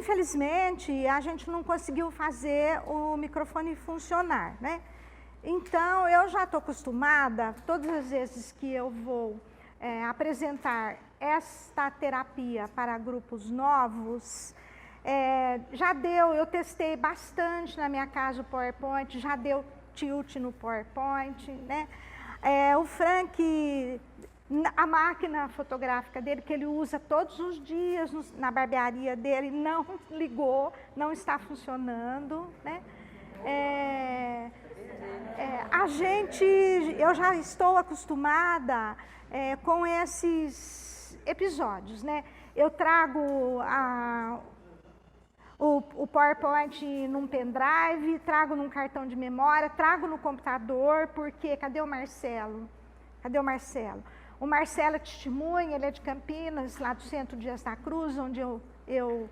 infelizmente, a gente não conseguiu fazer o microfone funcionar, né? Então, eu já estou acostumada, todas as vezes que eu vou apresentar esta terapia para grupos novos, já deu, eu testei bastante na minha casa o PowerPoint, já deu tilt no PowerPoint, né? O Frank, a máquina fotográfica dele, que ele usa todos os dias na barbearia dele, não ligou, não está funcionando, né? Eu já estou acostumada com esses episódios, né? Eu trago o PowerPoint num pendrive, trago num cartão de memória, trago no computador, porque cadê o Marcelo? Cadê o Marcelo? O Marcelo é testemunha, ele é de Campinas, lá do Centro Dias da Cruz, onde eu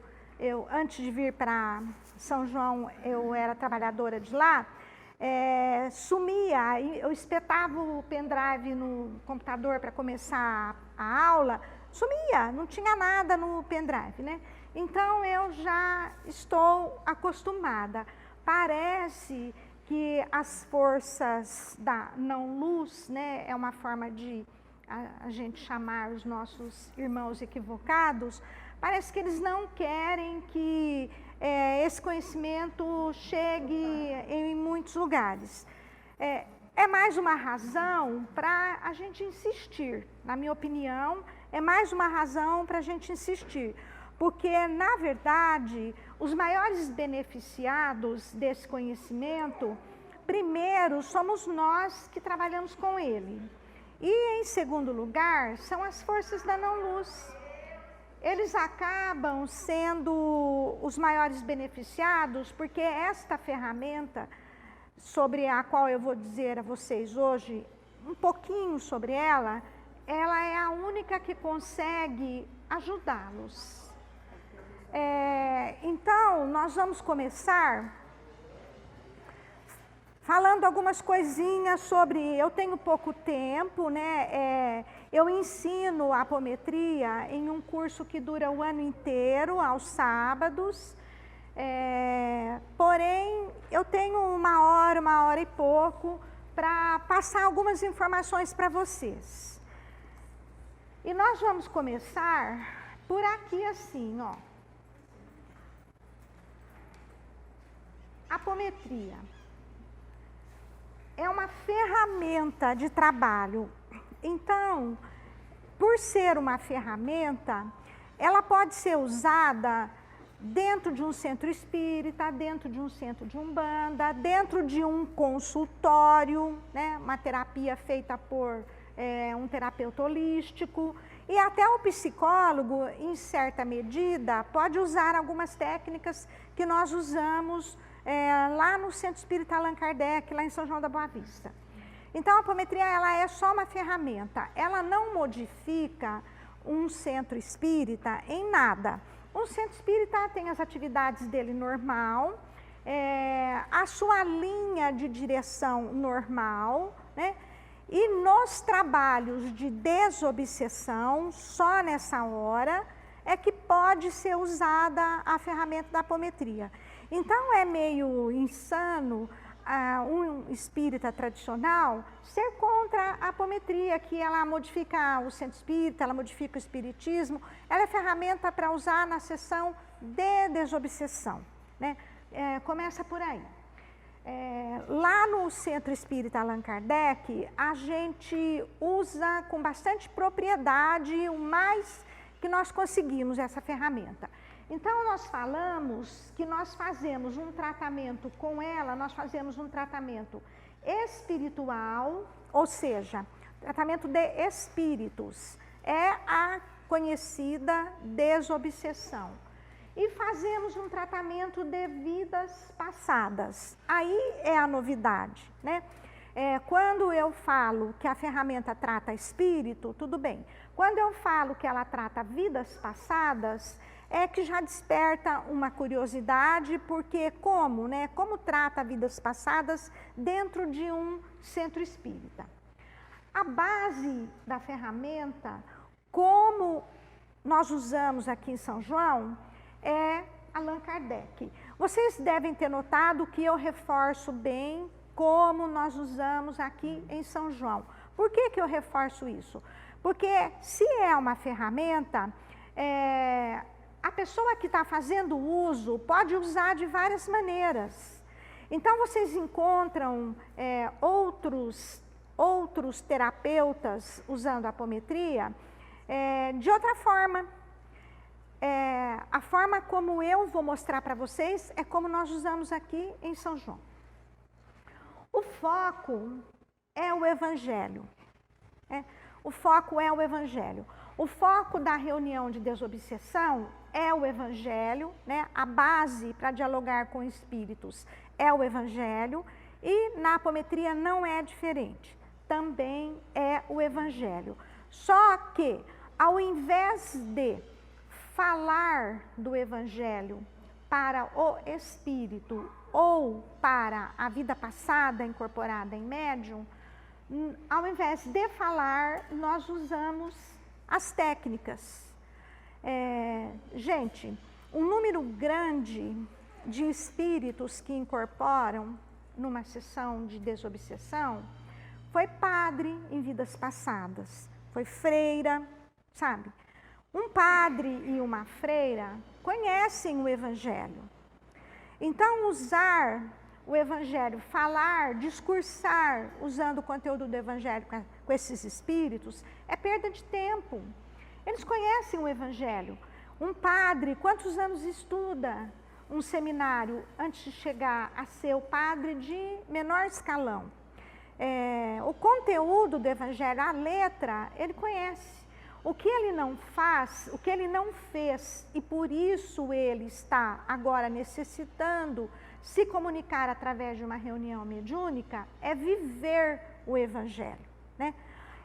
antes de vir para São João, eu era trabalhadora de lá. Sumia, eu espetava o pendrive no computador para começar a aula, sumia, não tinha nada no pendrive, né? Então eu já estou acostumada. Parece que as forças da não-luz, né, é uma forma de a gente chamar os nossos irmãos equivocados, parece que eles não querem que esse conhecimento chegue em muitos lugares. É mais uma razão para a gente insistir, na minha opinião, é mais uma razão para a gente insistir, porque, na verdade, os maiores beneficiados desse conhecimento, primeiro, somos nós que trabalhamos com ele. E, em segundo lugar, são as forças da não-luz. Eles acabam sendo os maiores beneficiados, porque esta ferramenta, sobre a qual eu vou dizer a vocês hoje um pouquinho sobre ela é a única que consegue ajudá-los. Então, nós vamos começar falando algumas coisinhas sobre... Eu tenho pouco tempo, né? Eu ensino apometria em um curso que dura o ano inteiro, aos sábados. Porém, eu tenho uma hora e pouco, para passar algumas informações para vocês. E nós vamos começar por aqui assim, ó. Apometria é uma ferramenta de trabalho. Então, por ser uma ferramenta, ela pode ser usada dentro de um centro espírita, dentro de um centro de umbanda, dentro de um consultório, né? Uma terapia feita por um terapeuta holístico, e até o psicólogo, em certa medida, pode usar algumas técnicas que nós usamos lá no Centro Espírita Allan Kardec, lá em São João da Boa Vista. Então, a apometria, ela é só uma ferramenta, ela não modifica um centro espírita em nada. Um centro espírita tem as atividades dele normal, a sua linha de direção normal, né? E nos trabalhos de desobsessão, só nessa hora, é que pode ser usada a ferramenta da apometria. Então, é meio insano um espírita tradicional ser contra a apometria, que ela modifica o centro espírita, ela modifica o espiritismo, ela é ferramenta para usar na sessão de desobsessão, né? Começa por aí. Lá no Centro Espírita Allan Kardec, a gente usa com bastante propriedade o mais que nós conseguimos essa ferramenta. Então, nós falamos que nós fazemos um tratamento com ela, nós fazemos um tratamento espiritual, ou seja, tratamento de espíritos, é a conhecida desobsessão. E fazemos um tratamento de vidas passadas. Aí é a novidade, né? Quando eu falo que a ferramenta trata espírito, tudo bem. Quando eu falo que ela trata vidas passadas, é que já desperta uma curiosidade, porque como, né? Como trata vidas passadas dentro de um centro espírita? A base da ferramenta, como nós usamos aqui em São João, é Allan Kardec. Vocês devem ter notado que eu reforço bem como nós usamos aqui em São João. Por que eu reforço isso? Porque se é uma ferramenta, a pessoa que está fazendo uso pode usar de várias maneiras. Então vocês encontram outros terapeutas usando a apometria de outra forma. A forma como eu vou mostrar para vocês é como nós usamos aqui em São João. O foco é o Evangelho. O foco é o Evangelho. O foco da reunião de desobsessão é o Evangelho, né? A base para dialogar com espíritos é o Evangelho, e na apometria não é diferente. Também é o Evangelho. Só que, ao invés de falar do Evangelho para o espírito ou para a vida passada incorporada em médium, ao invés de falar, nós usamos as técnicas. Gente, um número grande de espíritos que incorporam numa sessão de desobsessão foi padre em vidas passadas, foi freira, sabe? Um padre e uma freira conhecem o Evangelho. Então, usar o Evangelho, falar, discursar, usando o conteúdo do Evangelho com esses espíritos, é perda de tempo. Eles conhecem o Evangelho. Um padre, quantos anos estuda um seminário antes de chegar a ser o padre de menor escalão? O conteúdo do Evangelho, a letra, ele conhece. O que ele não faz, o que ele não fez, e por isso ele está agora necessitando se comunicar através de uma reunião mediúnica, é viver o Evangelho, né?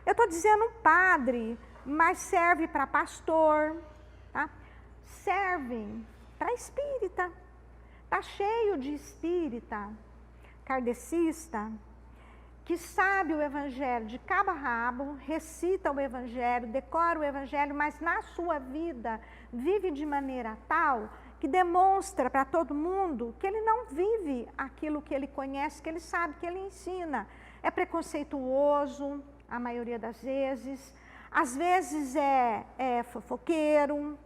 Eu estou dizendo padre, mas serve para pastor, tá? Servem para espírita. Está cheio de espírita kardecista que sabe o Evangelho de cabo a rabo, recita o Evangelho, decora o Evangelho, mas na sua vida vive de maneira tal que demonstra para todo mundo que ele não vive aquilo que ele conhece, que ele sabe, que ele ensina. É preconceituoso, a maioria das vezes, às vezes é fofoqueiro,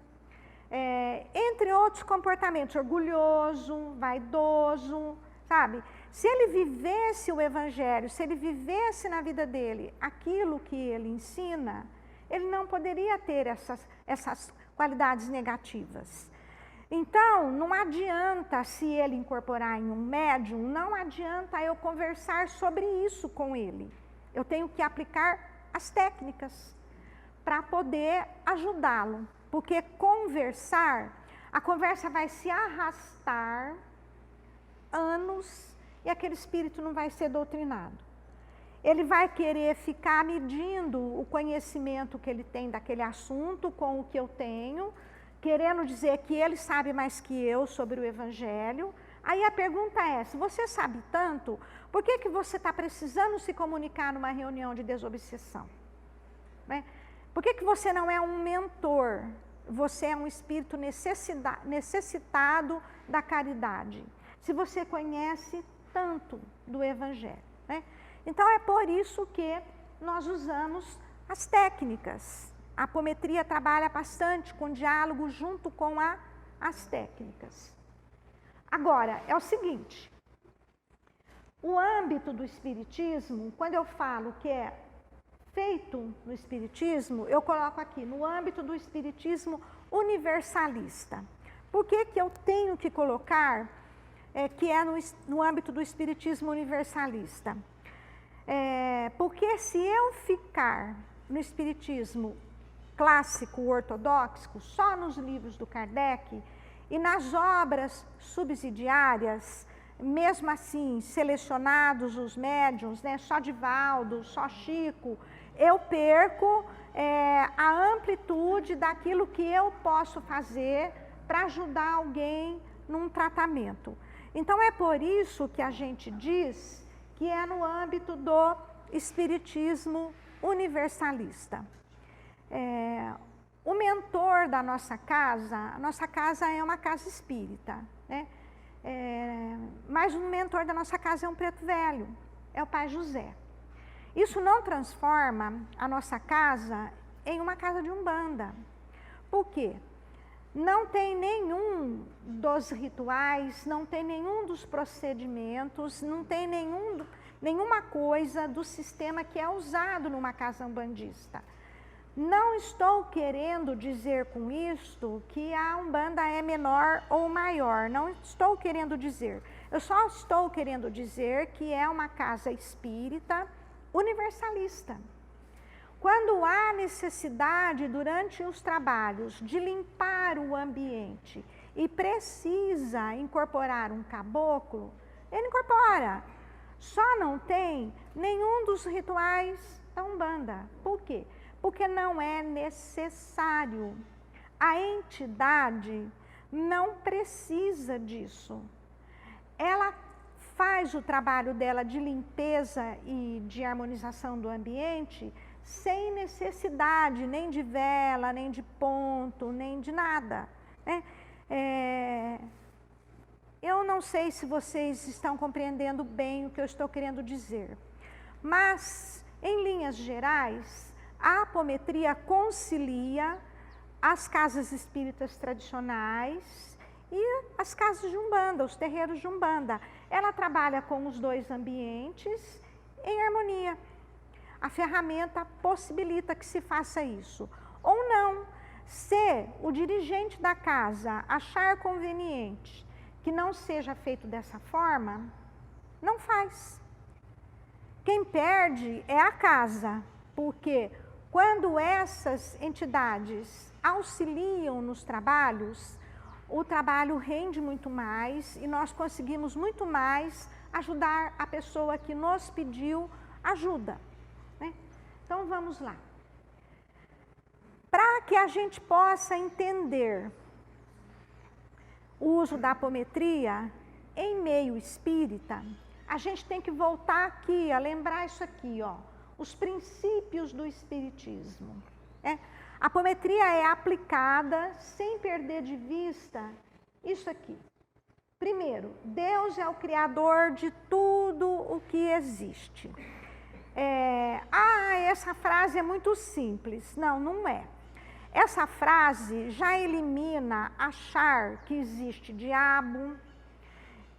entre outros comportamentos, orgulhoso, vaidoso, sabe? Se ele vivesse o Evangelho, se ele vivesse na vida dele aquilo que ele ensina, ele não poderia ter essas qualidades negativas. Então, não adianta, se ele incorporar em um médium, não adianta eu conversar sobre isso com ele. Eu tenho que aplicar as técnicas para poder ajudá-lo. Porque a conversa vai se arrastar anos e aquele espírito não vai ser doutrinado. Ele vai querer ficar medindo o conhecimento que ele tem daquele assunto com o que eu tenho, querendo dizer que ele sabe mais que eu sobre o Evangelho. Aí a pergunta é, se você sabe tanto, por que você está precisando se comunicar numa reunião de desobsessão? Né? Por que você não é um mentor? Você é um espírito necessitado da caridade. Se você conhece tanto do Evangelho, né? Então é por isso que nós usamos as técnicas. A apometria trabalha bastante com diálogo junto com as técnicas. Agora, é o seguinte, o âmbito do espiritismo, quando eu falo que é feito no espiritismo, eu coloco aqui, no âmbito do espiritismo universalista. Por que eu tenho que colocar que é no âmbito do espiritismo universalista? Porque se eu ficar no espiritismo clássico, ortodoxo, só nos livros do Kardec e nas obras subsidiárias, mesmo assim, selecionados os médiuns, né, só Divaldo, só Chico, eu perco a amplitude daquilo que eu posso fazer para ajudar alguém num tratamento. Então, é por isso que a gente diz que é no âmbito do espiritismo universalista. O mentor da nossa casa, a nossa casa é uma casa espírita, né? Mas o mentor da nossa casa é um preto velho, é o pai José. Isso não transforma a nossa casa em uma casa de umbanda. Por quê? Não tem nenhum dos rituais, não tem nenhum dos procedimentos, não tem nenhuma coisa do sistema que é usado numa casa umbandista. Não estou querendo dizer com isto que a umbanda é menor ou maior, não estou querendo dizer. Eu só estou querendo dizer que é uma casa espírita universalista. Quando há necessidade durante os trabalhos de limpar o ambiente e precisa incorporar um caboclo, ele incorpora. Só não tem nenhum dos rituais da umbanda. Por quê? Porque não é necessário. A entidade não precisa disso. Ela faz o trabalho dela de limpeza e de harmonização do ambiente sem necessidade nem de vela, nem de ponto, nem de nada, né? Eu não sei se vocês estão compreendendo bem o que eu estou querendo dizer, mas, em linhas gerais, a apometria concilia as casas espíritas tradicionais e as casas de umbanda, os terreiros de umbanda. Ela trabalha com os dois ambientes em harmonia. A ferramenta possibilita que se faça isso. Ou não, se o dirigente da casa achar conveniente que não seja feito dessa forma, não faz. Quem perde é a casa, porque quando essas entidades auxiliam nos trabalhos, o trabalho rende muito mais e nós conseguimos muito mais ajudar a pessoa que nos pediu ajuda. Então, vamos lá. Para que a gente possa entender o uso da apometria em meio espírita, a gente tem que voltar aqui, a lembrar isso aqui, ó, os princípios do espiritismo. A apometria é aplicada sem perder de vista isso aqui. Primeiro, Deus é o criador de tudo o que existe. Essa frase é muito simples. Não, não é. Essa frase já elimina achar que existe diabo,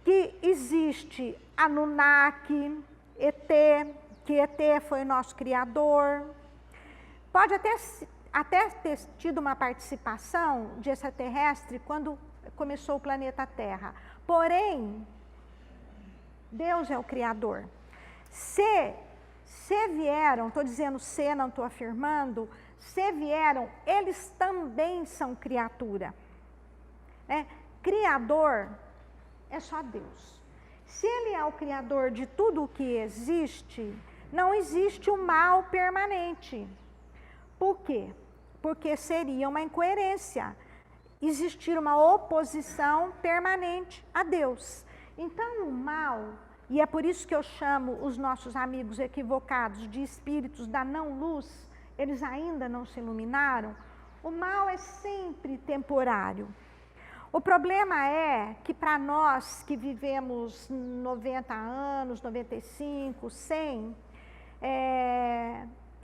que existe Anunnaki, ET, que ET foi o nosso criador. Pode até ter tido uma participação de extraterrestre quando começou o planeta Terra. Porém, Deus é o criador. Se vieram, estou dizendo se, não estou afirmando, se vieram, eles também são criatura. Criador é só Deus. Se Ele é o criador de tudo o que existe, não existe o mal permanente. Por quê? Porque seria uma incoerência existir uma oposição permanente a Deus. Então, o mal, e é por isso que eu chamo os nossos amigos equivocados de espíritos da não-luz, eles ainda não se iluminaram, o mal é sempre temporário. O problema é que para nós que vivemos 90 anos, 95, 100,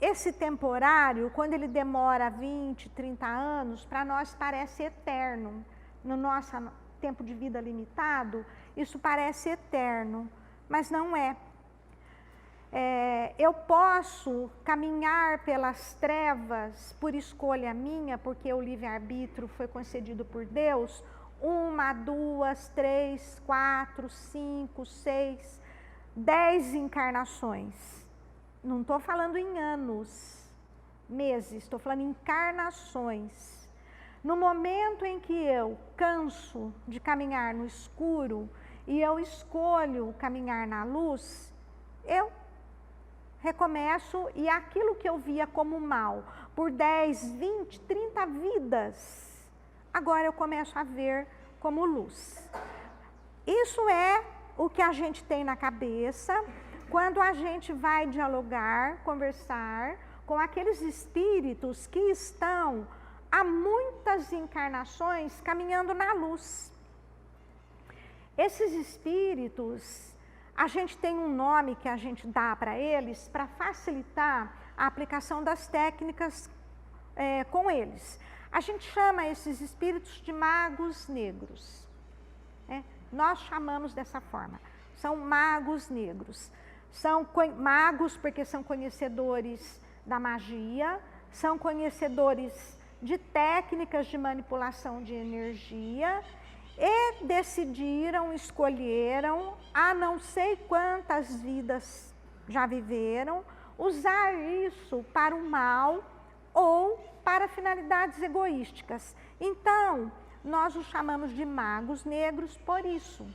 esse temporário, quando ele demora 20, 30 anos, para nós parece eterno. No nosso tempo de vida limitado, isso parece eterno, mas não é. Eu posso caminhar pelas trevas por escolha minha, porque o livre-arbítrio foi concedido por Deus, 1, 2, 3, 4, 5, 6, 10 encarnações. Não estou falando em anos, meses, estou falando em encarnações. No momento em que eu canso de caminhar no escuro e eu escolho caminhar na luz, eu recomeço e aquilo que eu via como mal por 10, 20, 30 vidas, agora eu começo a ver como luz. Isso é o que a gente tem na cabeça quando a gente vai dialogar, conversar com aqueles espíritos que estão há muitas encarnações caminhando na luz. Esses espíritos, a gente tem um nome que a gente dá para eles para facilitar a aplicação das técnicas com eles. A gente chama esses espíritos de magos negros. Nós chamamos dessa forma. São magos negros. São magos porque são conhecedores da magia, são conhecedores de técnicas de manipulação de energia e decidiram, escolheram, há não sei quantas vidas já viveram, usar isso para o mal ou para finalidades egoísticas. Então, nós os chamamos de magos negros por isso,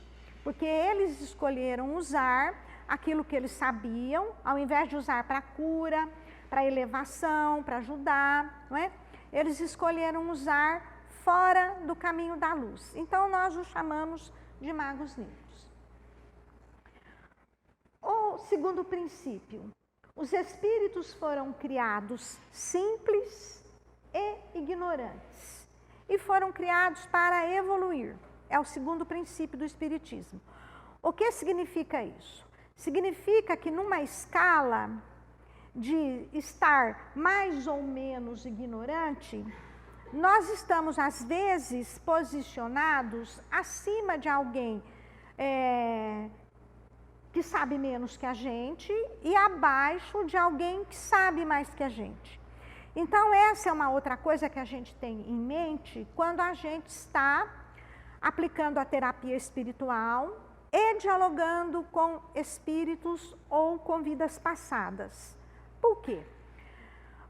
porque eles escolheram usar aquilo que eles sabiam, ao invés de usar para cura, para elevação, para ajudar, não é? Eles escolheram usar fora do caminho da luz. Então, nós os chamamos de magos negros. O segundo princípio, os espíritos foram criados simples e ignorantes e foram criados para evoluir. É o segundo princípio do espiritismo. O que significa isso? Significa que numa escala de estar mais ou menos ignorante, nós estamos às vezes posicionados acima de alguém que sabe menos que a gente e abaixo de alguém que sabe mais que a gente. Então, essa é uma outra coisa que a gente tem em mente quando a gente está aplicando a terapia espiritual e dialogando com espíritos ou com vidas passadas. Por quê?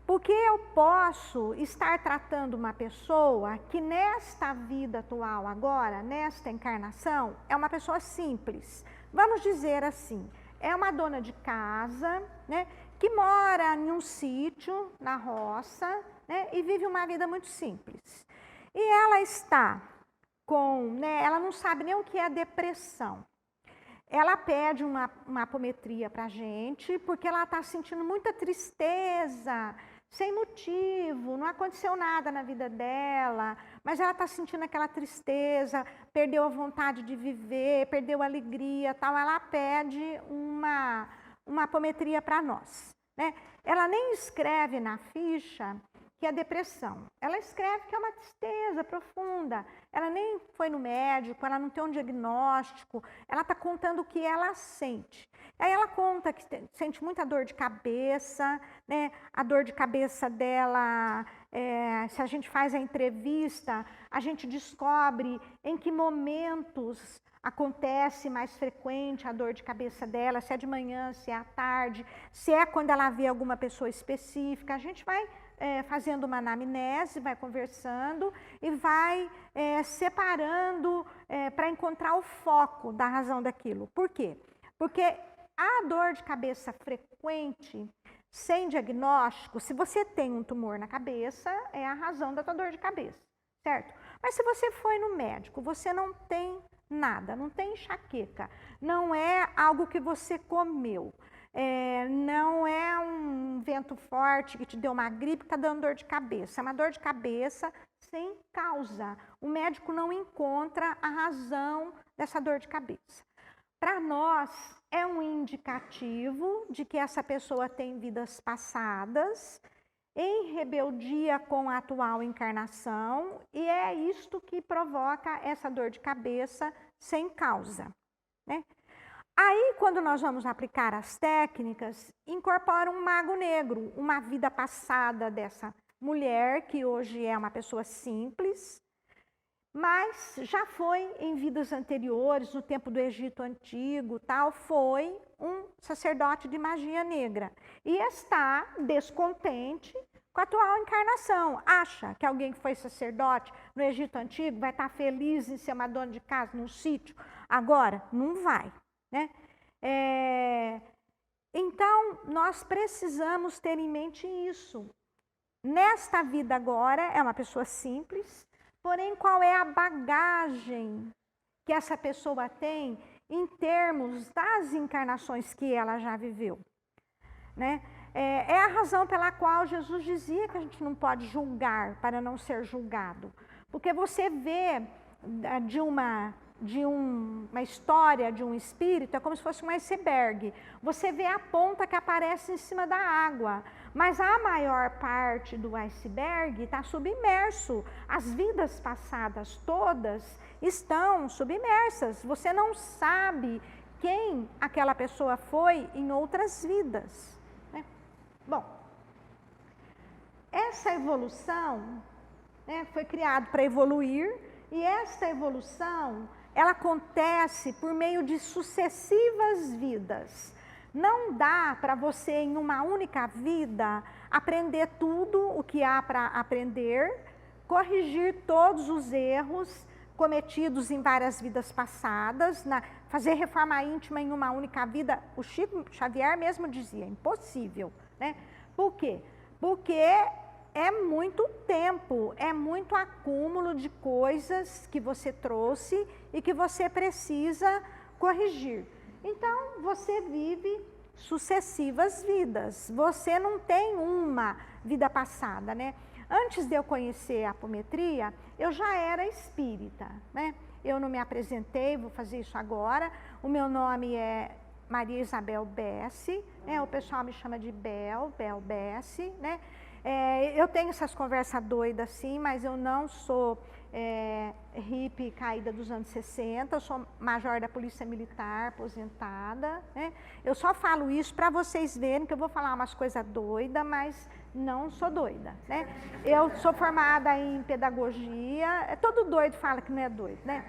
Porque eu posso estar tratando uma pessoa que nesta vida atual agora, nesta encarnação, é uma pessoa simples. Vamos dizer assim, é uma dona de casa, né, que mora em um sítio, na roça, né, e vive uma vida muito simples. E ela está com, ela não sabe nem o que é depressão. Ela pede uma apometria para a gente, porque ela está sentindo muita tristeza, sem motivo, não aconteceu nada na vida dela, mas ela está sentindo aquela tristeza, perdeu a vontade de viver, perdeu a alegria, tal. Ela pede uma apometria para nós, né? Ela nem escreve na ficha que é depressão. Ela escreve que é uma tristeza profunda. Ela nem foi no médico, ela não tem um diagnóstico, ela está contando o que ela sente. Aí ela conta que sente muita dor de cabeça, né? A dor de cabeça dela, se a gente faz a entrevista, a gente descobre em que momentos acontece mais frequente a dor de cabeça dela, se é de manhã, se é à tarde, se é quando ela vê alguma pessoa específica. A gente vai fazendo uma anamnese, vai conversando e vai separando para encontrar o foco da razão daquilo. Por quê? Porque a dor de cabeça frequente, sem diagnóstico, se você tem um tumor na cabeça, é a razão da tua dor de cabeça, certo? Mas se você foi no médico, você não tem nada, não tem enxaqueca, não é algo que você comeu, não é um vento forte que te deu uma gripe que está dando dor de cabeça, é uma dor de cabeça sem causa. O médico não encontra a razão dessa dor de cabeça. Para nós, é um indicativo de que essa pessoa tem vidas passadas em rebeldia com a atual encarnação, e é isto que provoca essa dor de cabeça sem causa, né? Aí, quando nós vamos aplicar as técnicas, incorpora um mago negro, uma vida passada dessa mulher, que hoje é uma pessoa simples, mas já foi em vidas anteriores, no tempo do Egito Antigo, tal, foi um sacerdote de magia negra e está descontente com a atual encarnação. Acha que alguém que foi sacerdote no Egito Antigo vai estar feliz em ser uma dona de casa num sítio? Agora, não vai, né? Então, nós precisamos ter em mente isso. Nesta vida agora, é uma pessoa simples, porém, qual é a bagagem que essa pessoa tem em termos das encarnações que ela já viveu, né? É a razão pela qual Jesus dizia que a gente não pode julgar para não ser julgado. Porque você vê de uma história de um espírito, é como se fosse um iceberg. Você vê a ponta que aparece em cima da água, mas a maior parte do iceberg está submerso. As vidas passadas todas estão submersas. Você não sabe quem aquela pessoa foi em outras vidas, né? Bom, essa evolução, né, foi criada para evoluir, e essa evolução, ela acontece por meio de sucessivas vidas. Não dá para você, em uma única vida, aprender tudo o que há para aprender, corrigir todos os erros cometidos em várias vidas passadas, fazer reforma íntima em uma única vida. O Chico Xavier mesmo dizia, impossível, né? Por quê? Porque é muito tempo, é muito acúmulo de coisas que você trouxe e que você precisa corrigir. Então, você vive sucessivas vidas. Você não tem uma vida passada, né? Antes de eu conhecer a apometria, eu já era espírita, né? Eu não me apresentei, vou fazer isso agora. O meu nome é Maria Isabel Bessi, né? O pessoal me chama de Bel Bessi, né? Eu tenho essas conversas doidas assim, mas eu não sou hippie caída dos anos 60, eu sou major da Polícia Militar, aposentada, né? Eu só falo isso para vocês verem que eu vou falar umas coisas doidas, mas não sou doida, né? Eu sou formada em pedagogia, todo doido fala que não é doido, né?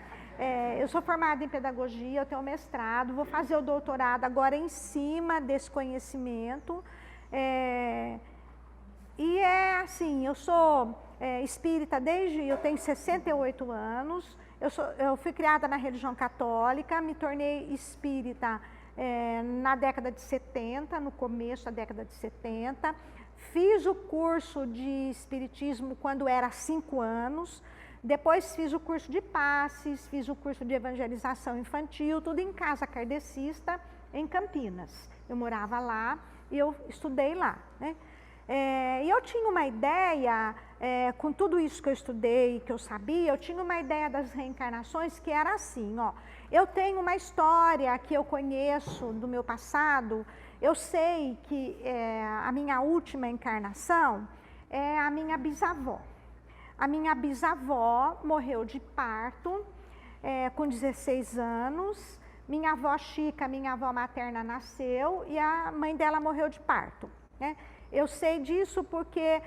Eu sou formada em pedagogia, eu tenho mestrado, vou fazer o doutorado agora em cima desse conhecimento. E é assim, eu sou espírita eu tenho 68 anos, eu fui criada na religião católica, me tornei espírita na década de 70, no começo da década de 70, fiz o curso de espiritismo quando era 5 anos, depois fiz o curso de passes, fiz o curso de evangelização infantil, tudo em casa kardecista, em Campinas. Eu morava lá e eu estudei lá, né? E eu tinha uma ideia, com tudo isso que eu estudei, que eu sabia, eu tinha uma ideia das reencarnações que era assim, ó. Eu tenho uma história que eu conheço do meu passado, eu sei que a minha última encarnação é a minha bisavó. A minha bisavó morreu de parto com 16 anos, minha avó Chica, minha avó materna, nasceu e a mãe dela morreu de parto, né? Eu sei disso porque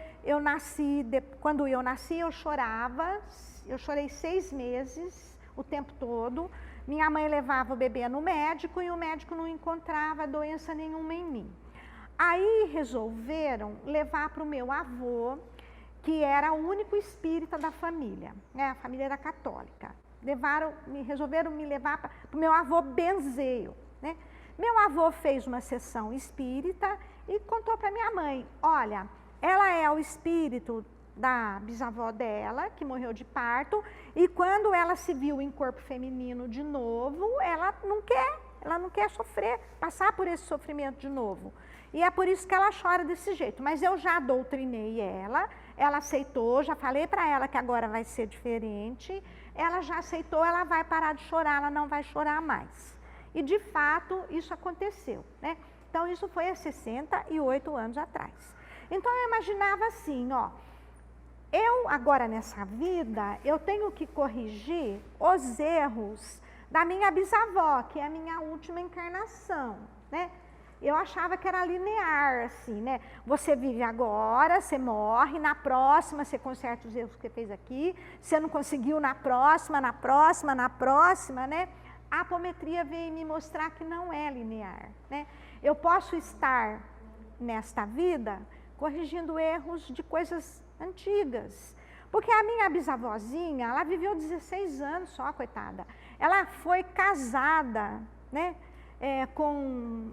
quando eu nasci eu chorava, eu chorei 6 meses, o tempo todo. Minha mãe levava o bebê no médico e o médico não encontrava doença nenhuma em mim. Aí resolveram levar para o meu avô, que era o único espírita da família, né? A família era católica. Resolveram me levar para o meu avô benzeio, né? Meu avô fez uma sessão espírita e contou para minha mãe, olha, ela é o espírito da bisavó dela, que morreu de parto, e quando ela se viu em corpo feminino de novo, ela não quer sofrer, passar por esse sofrimento de novo. E é por isso que ela chora desse jeito. Mas eu já doutrinei ela aceitou, já falei para ela que agora vai ser diferente, ela já aceitou, ela vai parar de chorar, ela não vai chorar mais. E de fato isso aconteceu, né? Então isso foi há 68 anos atrás. Então eu imaginava assim, ó, eu agora nessa vida, eu tenho que corrigir os erros da minha bisavó, que é a minha última encarnação, né? Eu achava que era linear, assim, né? Você vive agora, você morre, na próxima você conserta os erros que você fez aqui, você não conseguiu na próxima, né? A apometria veio me mostrar que não é linear, né? Eu posso estar nesta vida corrigindo erros de coisas antigas. Porque a minha bisavózinha, ela viveu 16 anos só, coitada. Ela foi casada, né? Com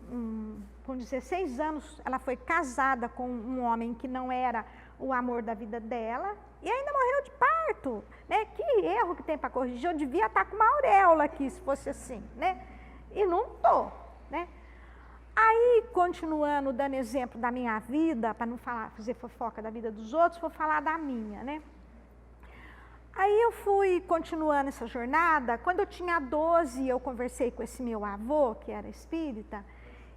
16 anos, ela foi casada com um homem que não era o amor da vida dela e ainda morreu de parto, né? Que erro que tem para corrigir? Eu devia estar com uma auréola aqui, se fosse assim, né? E não tô, né? Aí, continuando, dando exemplo da minha vida, para não fazer fofoca da vida dos outros, vou falar da minha, né? Aí eu fui continuando essa jornada. Quando eu tinha 12, eu conversei com esse meu avô, que era espírita,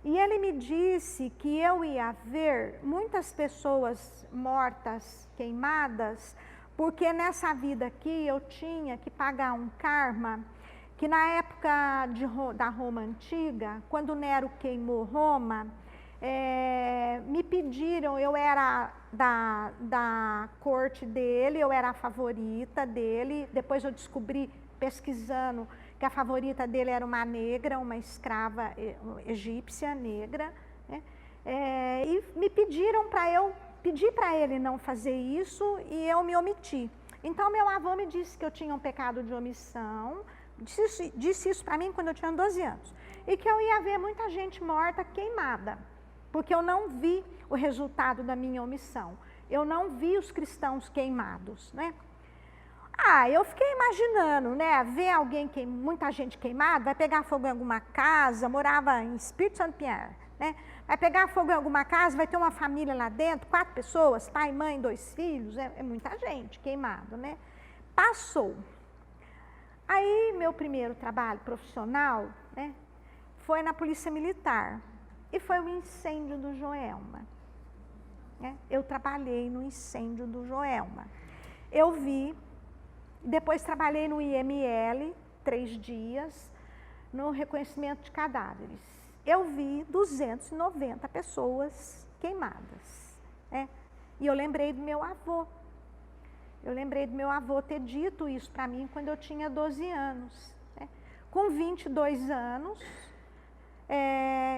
e ele me disse que eu ia ver muitas pessoas mortas, queimadas, porque nessa vida aqui eu tinha que pagar um karma, que na época da Roma Antiga, quando Nero queimou Roma, me pediram, eu era da corte dele, eu era a favorita dele, depois eu descobri, pesquisando, que a favorita dele era uma negra, uma escrava egípcia negra, né? E me pediram para eu pedir para ele não fazer isso e eu me omiti. Então meu avô me disse que eu tinha um pecado de omissão, disse isso para mim quando eu tinha 12 anos, e que eu ia ver muita gente morta queimada, porque eu não vi o resultado da minha omissão, eu não vi os cristãos queimados, né? Eu fiquei imaginando, né, ver muita gente queimada, vai pegar fogo em alguma casa, morava em Espírito Santo Pierre, né? Vai pegar fogo em alguma casa, vai ter uma família lá dentro, 4 pessoas, pai, mãe, 2 filhos, é muita gente queimado, né? Passou. Aí, meu primeiro trabalho profissional, né, foi na Polícia Militar, e foi o incêndio do Joelma. Né? Eu trabalhei no incêndio do Joelma. Eu vi, depois trabalhei no IML, 3 dias, no reconhecimento de cadáveres. Eu vi 290 pessoas queimadas. Né? E eu lembrei do meu avô. Eu lembrei do meu avô ter dito isso para mim quando eu tinha 12 anos. Né? Com 22 anos,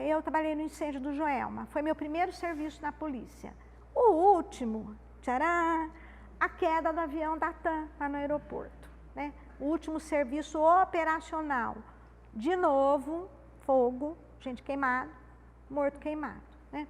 eu trabalhei no incêndio do Joelma. Foi meu primeiro serviço na polícia. O último, tcharam, a queda do avião da TAM lá no aeroporto. Né? O último serviço operacional. De novo, fogo, gente queimada, morto queimado. Né?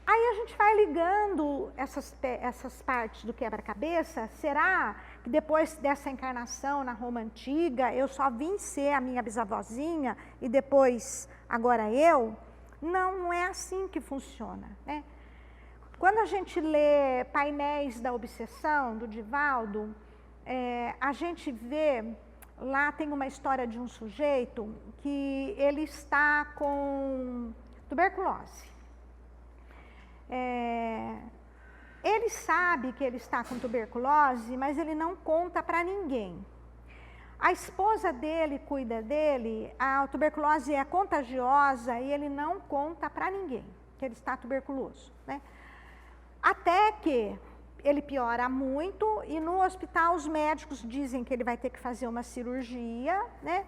Aí a gente vai ligando essas partes do quebra-cabeça. Será que depois dessa encarnação na Roma Antiga, eu só vim ser a minha bisavózinha e depois, agora eu? Não, não é assim que funciona. Né? Quando a gente lê Painéis da Obsessão, do Divaldo, a gente vê, lá tem uma história de um sujeito que ele está com tuberculose. Ele sabe que ele está com tuberculose, mas ele não conta para ninguém. A esposa dele cuida dele, a tuberculose é contagiosa e ele não conta para ninguém que ele está tuberculoso. Né? Até que ele piora muito e no hospital os médicos dizem que ele vai ter que fazer uma cirurgia, né,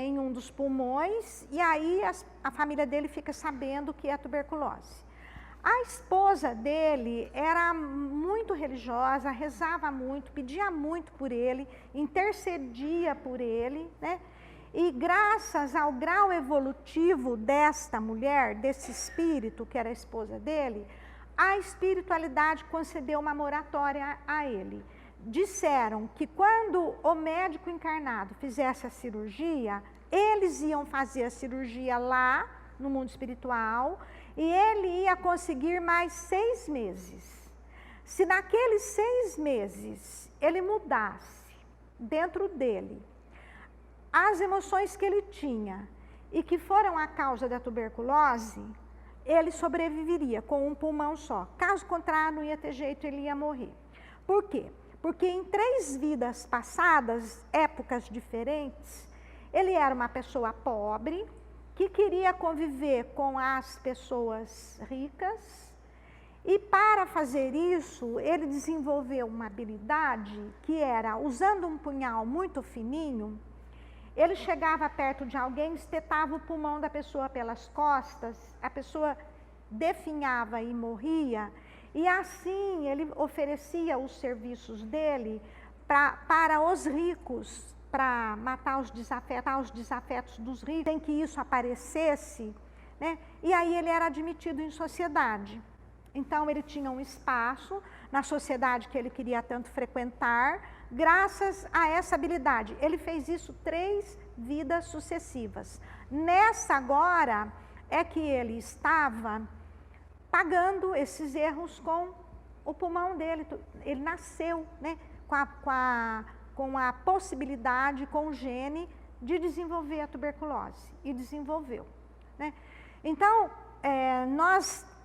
em um dos pulmões, e aí a família dele fica sabendo que é tuberculose. A esposa dele era muito religiosa, rezava muito, pedia muito por ele, intercedia por ele, né? E graças ao grau evolutivo desta mulher, desse espírito que era a esposa dele, a espiritualidade concedeu uma moratória a ele. Disseram que quando o médico encarnado fizesse a cirurgia, eles iam fazer a cirurgia lá no mundo espiritual, e ele ia conseguir mais 6 meses. Se naqueles 6 meses ele mudasse dentro dele as emoções que ele tinha e que foram a causa da tuberculose, ele sobreviveria com um pulmão só. Caso contrário, não ia ter jeito, ele ia morrer. Por quê? Porque em 3 vidas passadas, épocas diferentes, ele era uma pessoa pobre, que queria conviver com as pessoas ricas, e para fazer isso, ele desenvolveu uma habilidade que era, usando um punhal muito fininho, ele chegava perto de alguém, espetava o pulmão da pessoa pelas costas, a pessoa definhava e morria, e assim ele oferecia os serviços dele para os ricos, para matar os desafetos dos ricos, sem que isso aparecesse, né? E aí ele era admitido em sociedade. Então ele tinha um espaço na sociedade que ele queria tanto frequentar, graças a essa habilidade. Ele fez isso 3 vidas sucessivas. Nessa agora é que ele estava pagando esses erros com o pulmão dele. Ele nasceu, né, com a possibilidade, com o gene de desenvolver a tuberculose, e desenvolveu, né? Então,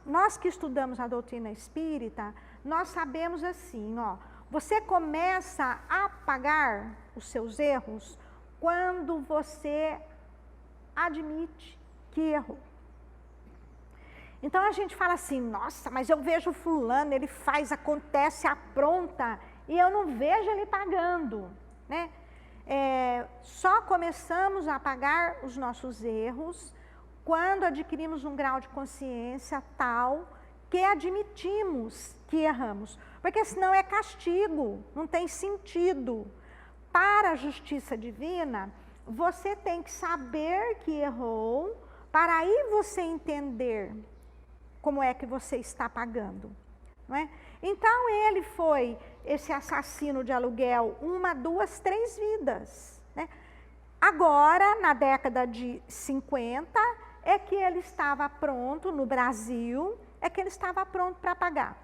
nós que estudamos a doutrina espírita, nós sabemos assim, ó, você começa a pagar os seus erros quando você admite que errou. Então a gente fala assim, nossa, mas eu vejo fulano, ele faz, acontece, apronta, e eu não vejo ele pagando, né? Só começamos a pagar os nossos erros quando adquirimos um grau de consciência tal que admitimos que erramos. Porque senão é castigo, não tem sentido. Para a justiça divina, você tem que saber que errou, para aí você entender como é que você está pagando, não é? Então ele foi esse assassino de aluguel 1, 2, 3 vidas, né? Agora, na década de 50, é que ele estava pronto, no Brasil, é que ele estava pronto para pagar.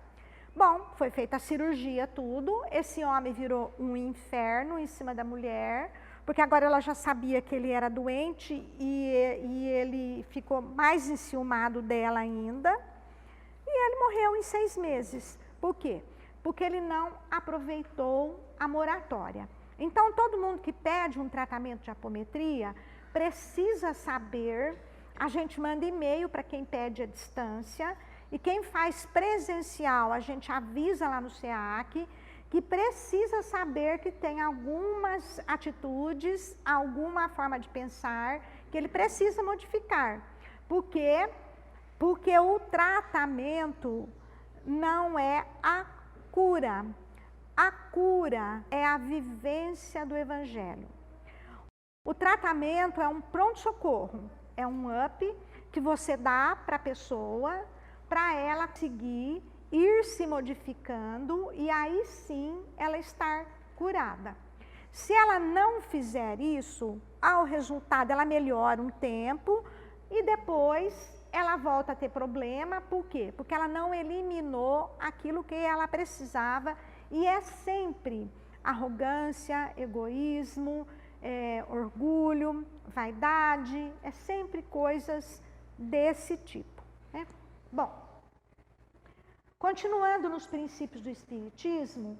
Bom, foi feita a cirurgia, tudo, esse homem virou um inferno em cima da mulher, porque agora ela já sabia que ele era doente e ele ficou mais enciumado dela ainda. E ele morreu em 6 meses. Por quê? Porque ele não aproveitou a moratória. Então, todo mundo que pede um tratamento de apometria precisa saber, a gente manda e-mail para quem pede à distância, e quem faz presencial, a gente avisa lá no SEAC, que precisa saber que tem algumas atitudes, alguma forma de pensar, que ele precisa modificar. Por quê? Porque o tratamento não é a cura. A cura é a vivência do Evangelho. O tratamento é um pronto-socorro, é um up que você dá para a pessoa, para ela seguir, ir se modificando e aí sim ela estar curada. Se ela não fizer isso, ao resultado ela melhora um tempo e depois ela volta a ter problema. Por quê? Porque ela não eliminou aquilo que ela precisava, e é sempre arrogância, egoísmo, orgulho, vaidade, é sempre coisas desse tipo, né? Bom, continuando nos princípios do Espiritismo,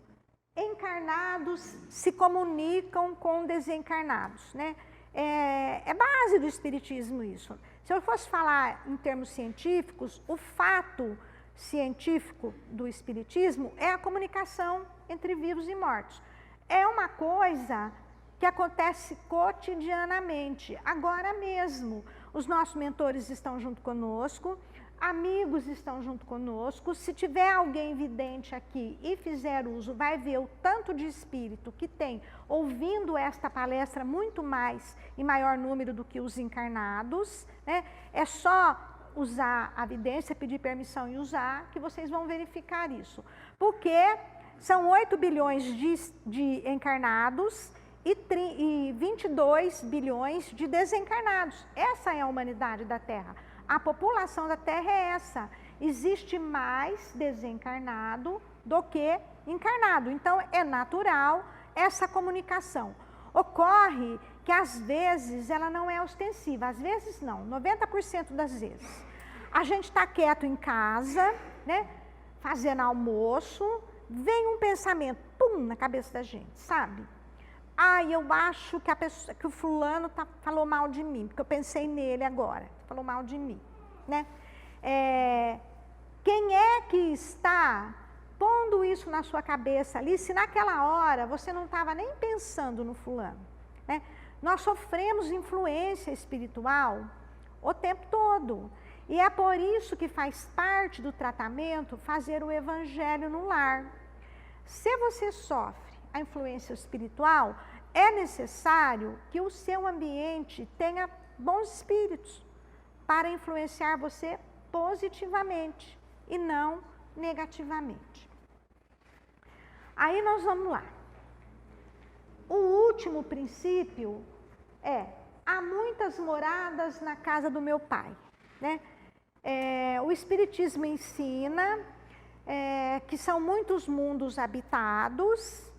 encarnados se comunicam com desencarnados, né? É base do Espiritismo isso. Se eu fosse falar em termos científicos, o fato científico do Espiritismo é a comunicação entre vivos e mortos. É uma coisa que acontece cotidianamente, agora mesmo. Os nossos mentores estão junto conosco, amigos estão junto conosco. Se tiver alguém vidente aqui e fizer uso, vai ver o tanto de espírito que tem ouvindo esta palestra, muito mais em maior número do que os encarnados, né? É só usar a vidência, pedir permissão e usar, que vocês vão verificar isso. Porque são 8 bilhões de encarnados e 22 bilhões de desencarnados. Essa é a humanidade da Terra. A população da Terra é essa. Existe mais desencarnado do que encarnado. Então, é natural essa comunicação. Ocorre que, às vezes, ela não é ostensiva. Às vezes, não. 90% das vezes. A gente está quieto em casa, né, fazendo almoço, vem um pensamento, pum, na cabeça da gente, sabe? Eu acho que o fulano falou mal de mim, porque eu pensei nele agora, falou mal de mim, né? Quem é que está pondo isso na sua cabeça ali, se naquela hora você não estava nem pensando no fulano, né? Nós sofremos influência espiritual o tempo todo, e é por isso que faz parte do tratamento fazer o evangelho no lar. Se você sofre a influência espiritual, é necessário que o seu ambiente tenha bons espíritos para influenciar você positivamente e não negativamente. Aí nós vamos lá. O último princípio é há muitas moradas na casa do meu pai, né? O Espiritismo ensina que são muitos mundos habitados,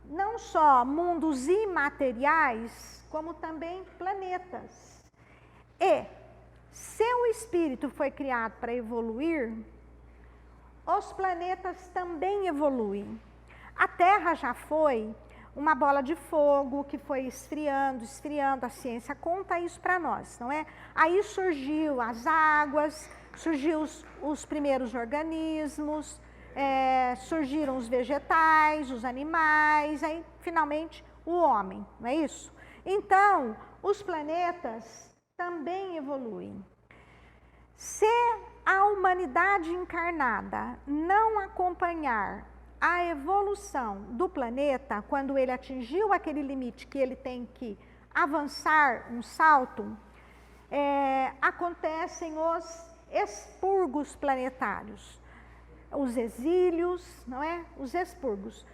não só mundos imateriais, como também planetas. E se o espírito foi criado para evoluir, os planetas também evoluem. A Terra já foi uma bola de fogo que foi esfriando, esfriando, a ciência conta isso para nós, não é? Aí surgiu as águas, surgiu os primeiros organismos, surgiram os vegetais, os animais, aí finalmente o homem, não é isso? Então, os planetas também evoluem. Se a humanidade encarnada não acompanhar a evolução do planeta, quando ele atingiu aquele limite que ele tem que avançar um salto, acontecem os expurgos planetários, os exílios, não é? Os expurgos.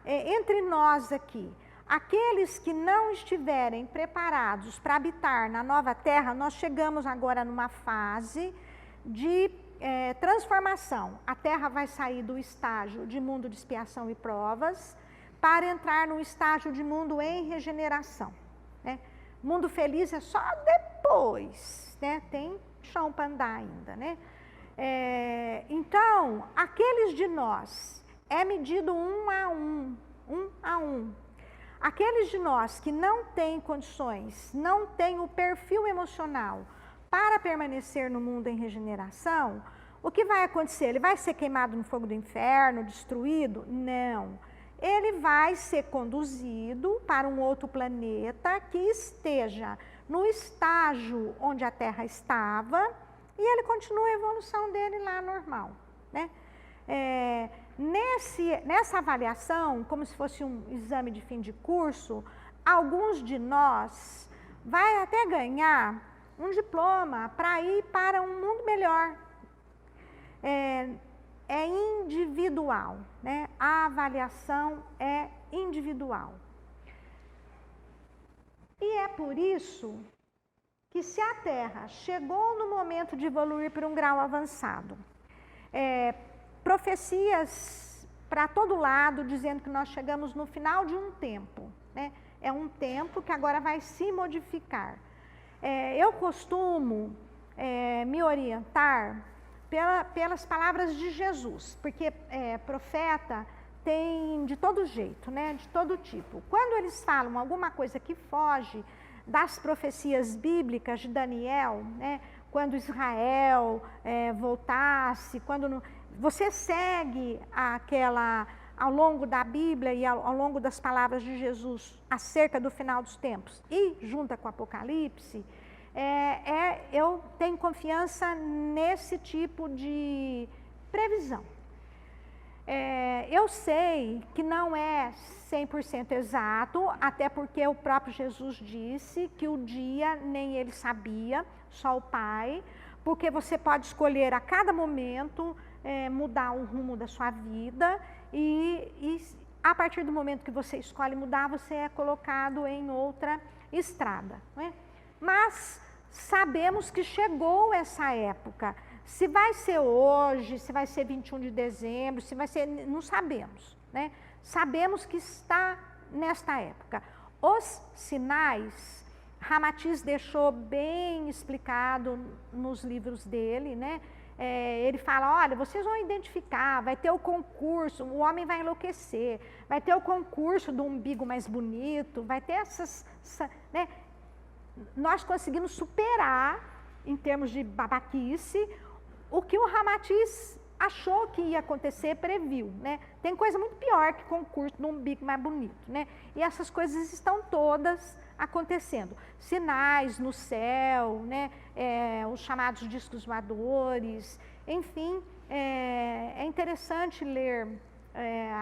Entre nós aqui, aqueles que não estiverem preparados para habitar na nova Terra, nós chegamos agora numa fase de transformação. A Terra vai sair do estágio de mundo de expiação e provas para entrar no estágio de mundo em regeneração, né? Mundo feliz é só depois, né? Tem chão para andar ainda, né? Então, aqueles de nós, medido um a um. Aqueles de nós que não têm condições, não têm o perfil emocional para permanecer no mundo em regeneração, o que vai acontecer? Ele vai ser queimado no fogo do inferno, destruído? Não. Ele vai ser conduzido para um outro planeta que esteja no estágio onde a Terra estava e ele continua a evolução dele lá normal, né? Nessa avaliação, como se fosse um exame de fim de curso, alguns de nós vai até ganhar um diploma para ir para um mundo melhor. É individual, né? A avaliação é individual. E é por isso que se a Terra chegou no momento de evoluir para um grau avançado, profecias para todo lado dizendo que nós chegamos no final de um tempo, né? É um tempo que agora vai se modificar. Eu costumo me orientar pelas palavras de Jesus, porque profeta tem de todo jeito, né? De todo tipo. Quando eles falam alguma coisa que foge das profecias bíblicas de Daniel, né? Quando Israel voltasse, você segue ao longo da Bíblia e ao longo das palavras de Jesus acerca do final dos tempos e junta com o Apocalipse, eu tenho confiança nesse tipo de previsão. Eu sei que não é 100% exato, até porque o próprio Jesus disse que o dia nem ele sabia, só o Pai, porque você pode escolher a cada momento mudar o rumo da sua vida e a partir do momento que você escolhe mudar, você é colocado em outra estrada, né? Mas sabemos que chegou essa época. Se vai ser hoje, se vai ser 21 de dezembro, se vai ser... não sabemos, né? Sabemos que está nesta época. Os sinais, Ramatiz deixou bem explicado nos livros dele, né? Ele fala, olha, vocês vão identificar, vai ter o concurso, o homem vai enlouquecer, vai ter o concurso do umbigo mais bonito, vai ter né? Nós conseguimos superar, em termos de babaquice, o que o Ramatiz achou que ia acontecer, previu, né? Tem coisa muito pior que concurso do umbigo mais bonito, né? E essas coisas estão todas acontecendo. Sinais no céu, né? Os chamados discos voadores, enfim, é interessante ler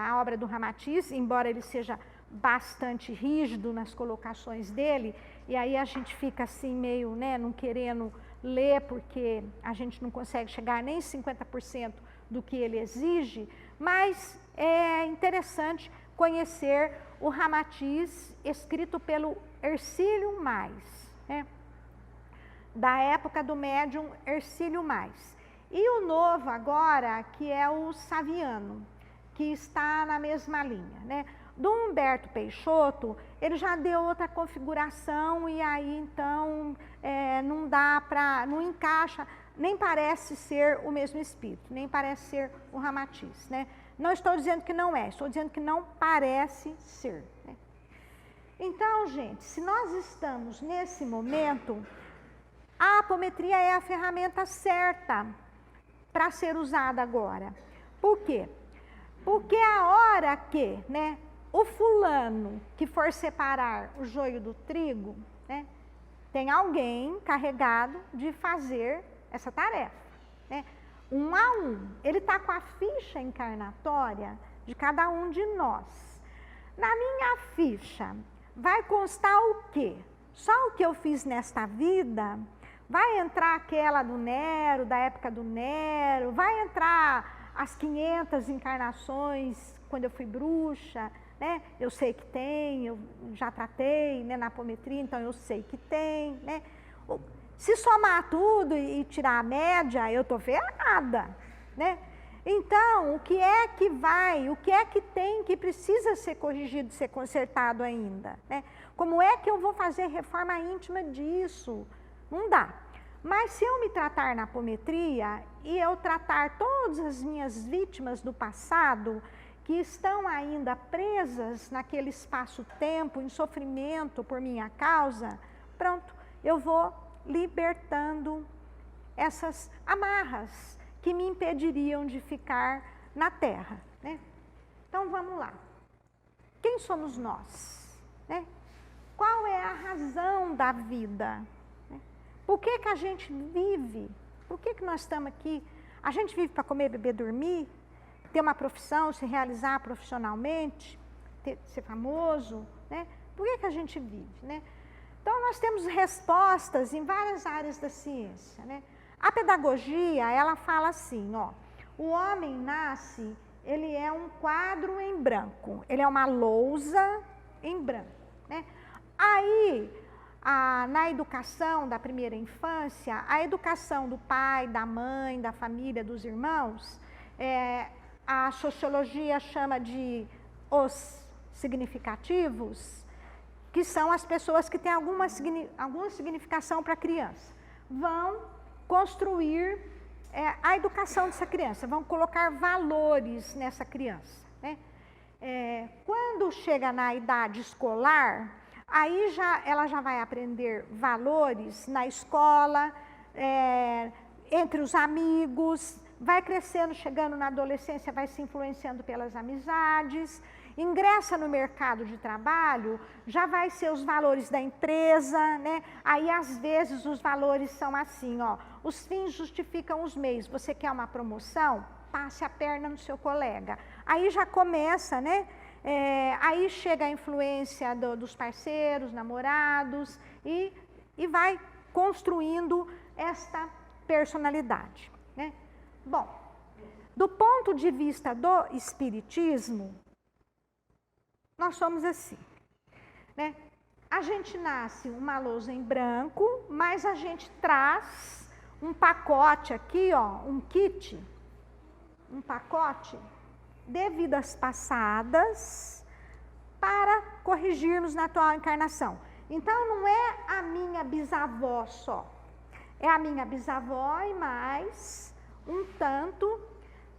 a obra do Ramatiz, embora ele seja bastante rígido nas colocações dele, e aí a gente fica assim meio, né, não querendo ler porque a gente não consegue chegar nem 50% do que ele exige, mas é interessante conhecer o Ramatiz, escrito pelo Hercílio Mais, né? Da época do médium Hercílio Mais. E o novo agora, que é o Saviano, que está na mesma linha, né? Do Humberto Peixoto, ele já deu outra configuração e aí então não dá para, não encaixa, nem parece ser o mesmo espírito, nem parece ser o Ramatiz, né? Não estou dizendo que não é, estou dizendo que não parece ser, né? Então, gente, se nós estamos nesse momento, a apometria é a ferramenta certa para ser usada agora. Por quê? Porque a hora que, né, o fulano que for separar o joio do trigo, né, tem alguém carregado de fazer essa tarefa, né, um a um. Ele está com a ficha encarnatória de cada um de nós. Na minha ficha vai constar o quê? Só o que eu fiz nesta vida? Vai entrar aquela do Nero, da época do Nero, vai entrar as 500 encarnações quando eu fui bruxa, né? Eu sei que tem, eu já tratei, né, na apometria, então eu sei que tem, né? Se somar tudo e tirar a média, eu estou ferrada, né? Então, o que é que vai, o que é que tem que precisa ser corrigido, ser consertado ainda, né? Como é que eu vou fazer reforma íntima disso? Não dá. Mas se eu me tratar na apometria e eu tratar todas as minhas vítimas do passado que estão ainda presas naquele espaço-tempo, em sofrimento por minha causa, pronto, eu vou libertando essas amarras que me impediriam de ficar na Terra, né? Então vamos lá. Quem somos nós, né? Qual é a razão da vida? Por que que a gente vive? Por que que nós estamos aqui? A gente vive para comer, beber, dormir, ter uma profissão, se realizar profissionalmente, ser famoso, né? Por que que a gente vive, né? Então, nós temos respostas em várias áreas da ciência, né? A pedagogia, ela fala assim, ó, o homem nasce, ele é um quadro em branco, ele é uma lousa em branco, né? Aí, na educação da primeira infância, a educação do pai, da mãe, da família, dos irmãos, a sociologia chama de os significativos, que são as pessoas que têm alguma significação para a criança, vão construir a educação dessa criança, vão colocar valores nessa criança, né? Quando chega na idade escolar, aí ela já vai aprender valores na escola, entre os amigos, vai crescendo, chegando na adolescência, vai se influenciando pelas amizades, ingressa no mercado de trabalho, já vai ser os valores da empresa, né? Aí, às vezes, os valores são assim, ó, os fins justificam os meios. Você quer uma promoção? Passe a perna no seu colega. Aí já começa, né? Aí chega a influência dos parceiros, namorados, e vai construindo esta personalidade, né? Bom, do ponto de vista do espiritismo, nós somos assim, né? A gente nasce uma lousa em branco, mas a gente traz um pacote aqui, ó, um kit, um pacote de vidas passadas para corrigirmos na atual encarnação. Então, não é a minha bisavó só, é a minha bisavó e mais um tanto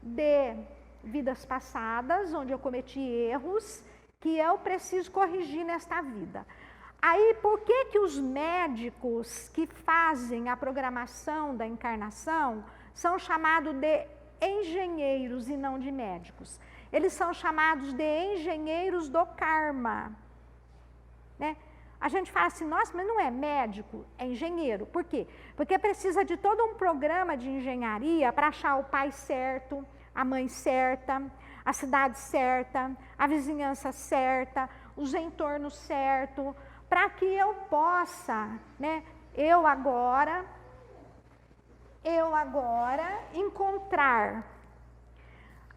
de vidas passadas, onde eu cometi erros, que eu preciso corrigir nesta vida. Aí, por que que os médicos que fazem a programação da encarnação são chamados de engenheiros e não de médicos? Eles são chamados de engenheiros do karma, né? A gente fala assim, nossa, mas não é médico, é engenheiro. Por quê? Porque precisa de todo um programa de engenharia para achar o pai certo, a mãe certa, a cidade certa, a vizinhança certa, os entornos certos, para que eu possa, né, eu agora encontrar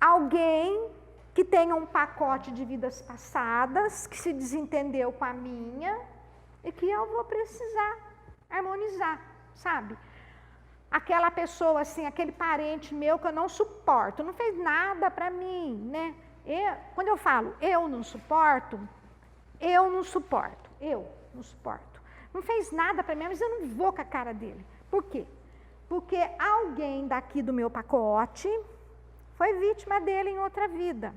alguém que tenha um pacote de vidas passadas, que se desentendeu com a minha e que eu vou precisar harmonizar, sabe? Aquela pessoa assim, aquele parente meu que eu não suporto, não fez nada para mim, né? Quando eu falo eu não suporto, eu não suporto. Não fez nada para mim, mas eu não vou com a cara dele. Por quê? Porque alguém daqui do meu pacote foi vítima dele em outra vida.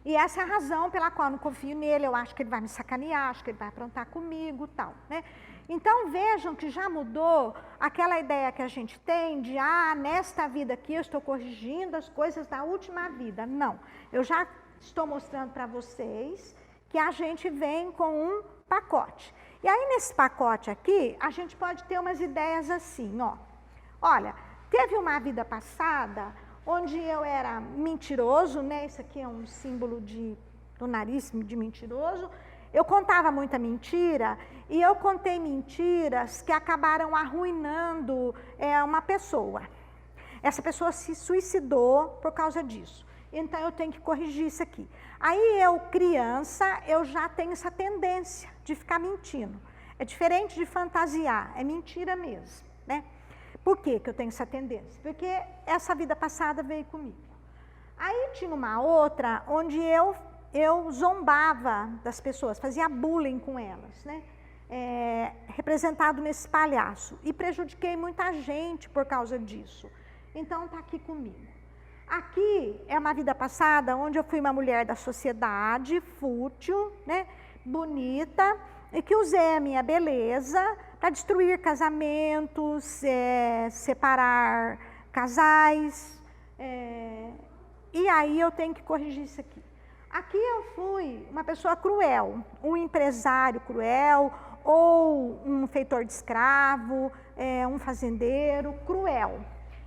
E essa é a razão pela qual eu não confio nele, eu acho que ele vai me sacanear, acho que ele vai aprontar comigo e tal, né? Então vejam que já mudou aquela ideia que a gente tem de, nesta vida aqui eu estou corrigindo as coisas da última vida. Não, eu já estou mostrando para vocês que a gente vem com um pacote. E aí nesse pacote aqui, a gente pode ter umas ideias assim, ó. Olha, teve uma vida passada onde eu era mentiroso, né? Isso aqui é um símbolo do nariz de mentiroso. Eu contava muita mentira e eu contei mentiras que acabaram arruinando uma pessoa. Essa pessoa se suicidou por causa disso. Então eu tenho que corrigir isso aqui. Aí eu, criança, eu já tenho essa tendência de ficar mentindo. É diferente de fantasiar, é mentira mesmo, né? Por que eu tenho essa tendência? Porque essa vida passada veio comigo. Aí tinha uma outra onde eu zombava das pessoas, fazia bullying com elas, né? Representado nesse palhaço. E prejudiquei muita gente por causa disso. Então está aqui comigo. Aqui é uma vida passada onde eu fui uma mulher da sociedade, fútil, né? Bonita, e que usei a minha beleza para destruir casamentos, separar casais. E aí eu tenho que corrigir isso aqui. Aqui eu fui uma pessoa cruel, um empresário cruel, ou um feitor de escravo, um fazendeiro cruel.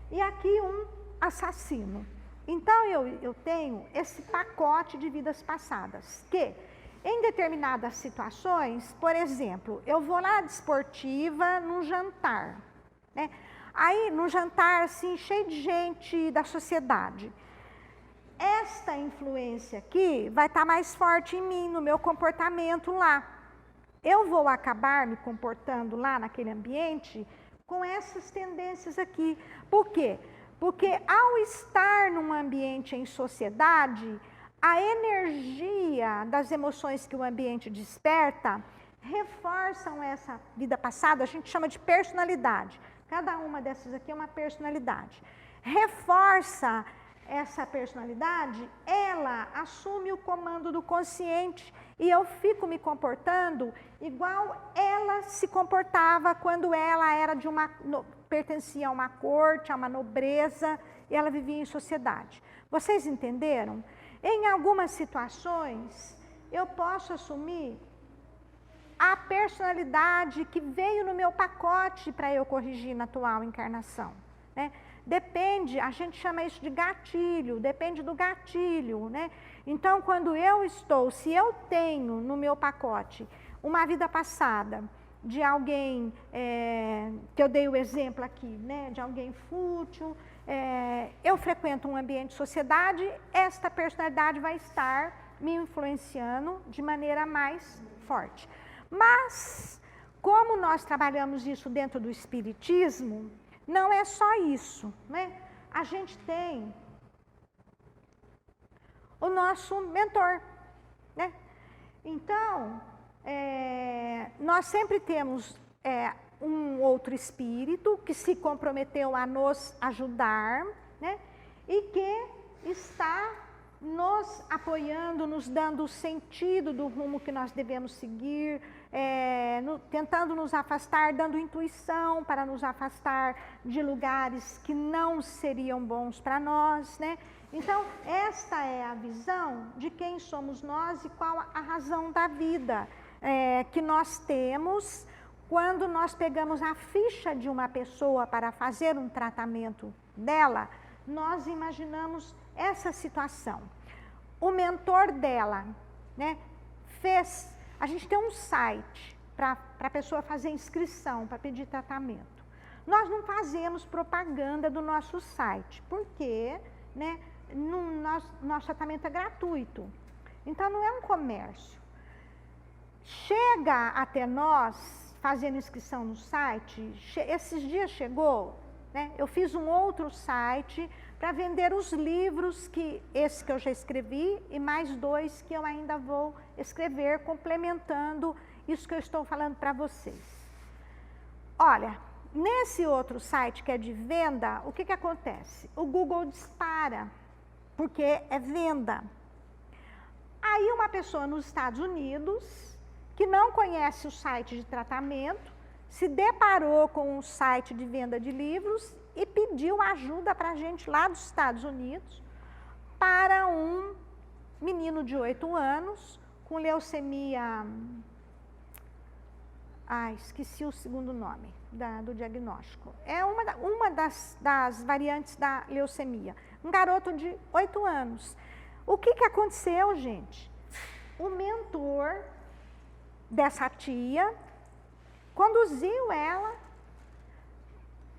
E aqui um assassino. Então eu tenho esse pacote de vidas passadas, que em determinadas situações, por exemplo, eu vou lá de esportiva num jantar, né? Aí no jantar assim, cheio de gente da sociedade. Esta influência aqui vai estar mais forte em mim, no meu comportamento lá. Eu vou acabar me comportando lá naquele ambiente com essas tendências aqui. Por quê? Porque ao estar num ambiente em sociedade, a energia das emoções que o ambiente desperta reforçam essa vida passada, a gente chama de personalidade. Cada uma dessas aqui é uma personalidade. Reforça essa personalidade, ela assume o comando do consciente e eu fico me comportando igual ela se comportava quando ela era pertencia a uma corte, a uma nobreza e ela vivia em sociedade. Vocês entenderam? Em algumas situações, eu posso assumir a personalidade que veio no meu pacote para eu corrigir na atual encarnação, né? Depende, a gente chama isso de gatilho, depende do gatilho, né? Então, quando se eu tenho no meu pacote uma vida passada de alguém, que eu dei o exemplo aqui, né? De alguém fútil, eu frequento um ambiente de sociedade, esta personalidade vai estar me influenciando de maneira mais forte. Mas, como nós trabalhamos isso dentro do espiritismo, não é só isso, né? A gente tem o nosso mentor, né? Então, nós sempre temos um outro espírito que se comprometeu a nos ajudar, né? E que está nos apoiando, nos dando o sentido do rumo que nós devemos seguir, tentando nos afastar, dando intuição para nos afastar de lugares que não seriam bons para nós, né? Então, esta é a visão de quem somos nós e qual a razão da vida que nós temos quando nós pegamos a ficha de uma pessoa para fazer um tratamento dela, nós imaginamos essa situação. O mentor dela, né, a gente tem um site para a pessoa fazer inscrição, para pedir tratamento. Nós não fazemos propaganda do nosso site, porque, né, nosso tratamento é gratuito. Então, não é um comércio. Chega até nós, fazendo inscrição no site, esses dias chegou, né? Eu fiz um outro site para vender os livros, esse que eu já escrevi, e mais 2 que eu ainda vou escrever, complementando isso que eu estou falando para vocês. Olha, nesse outro site que é de venda, o que acontece? O Google dispara, porque é venda. Aí uma pessoa nos Estados Unidos, que não conhece o site de tratamento, se deparou com um site de venda de livros e pediu ajuda para a gente lá dos Estados Unidos para um menino de 8 anos com leucemia... esqueci o segundo nome do diagnóstico. É uma das variantes da leucemia. Um garoto de 8 anos. O que aconteceu, gente? O mentor dessa tia conduziu ela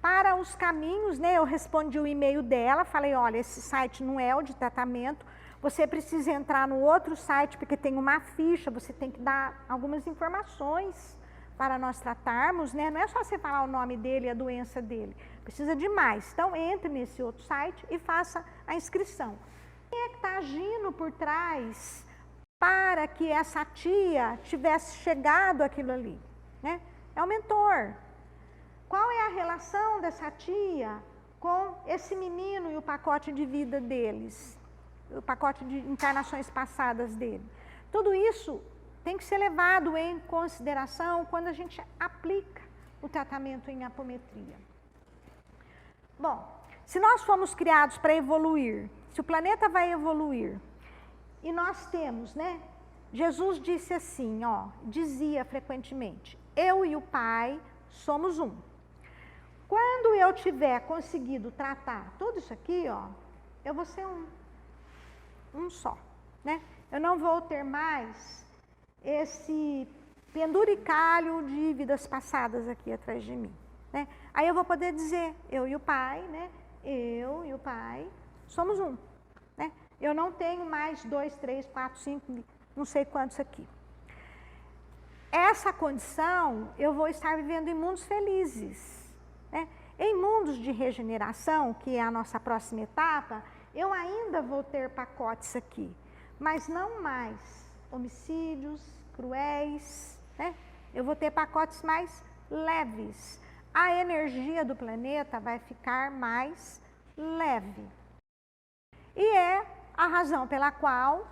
para os caminhos, né? Eu respondi o e-mail dela, falei, olha, esse site não é o de tratamento, você precisa entrar no outro site porque tem uma ficha, você tem que dar algumas informações para nós tratarmos, né? Não é só você falar o nome dele e a doença dele, precisa de mais. Então, entre nesse outro site e faça a inscrição. Quem é que está agindo por trás para que essa tia tivesse chegado àquilo ali, né? É o mentor. Qual é a relação dessa tia com esse menino e o pacote de vida deles, o pacote de encarnações passadas dele? Tudo isso tem que ser levado em consideração quando a gente aplica o tratamento em apometria. Bom, se nós fomos criados para evoluir, se o planeta vai evoluir, e nós temos, né? Jesus disse assim, dizia frequentemente, eu e o Pai somos um. Quando eu tiver conseguido tratar tudo isso aqui, eu vou ser um só, né? Eu não vou ter mais esse penduricalho de vidas passadas aqui atrás de mim, né? Aí eu vou poder dizer, eu e o Pai, né? Eu e o Pai somos um, né? Eu não tenho mais 2, 3, 4, 5, não sei quantos aqui. Essa condição, eu vou estar vivendo em mundos felizes, né? Em mundos de regeneração, que é a nossa próxima etapa, eu ainda vou ter pacotes aqui, mas não mais homicídios cruéis, né? Eu vou ter pacotes mais leves. A energia do planeta vai ficar mais leve. E é a razão pela qual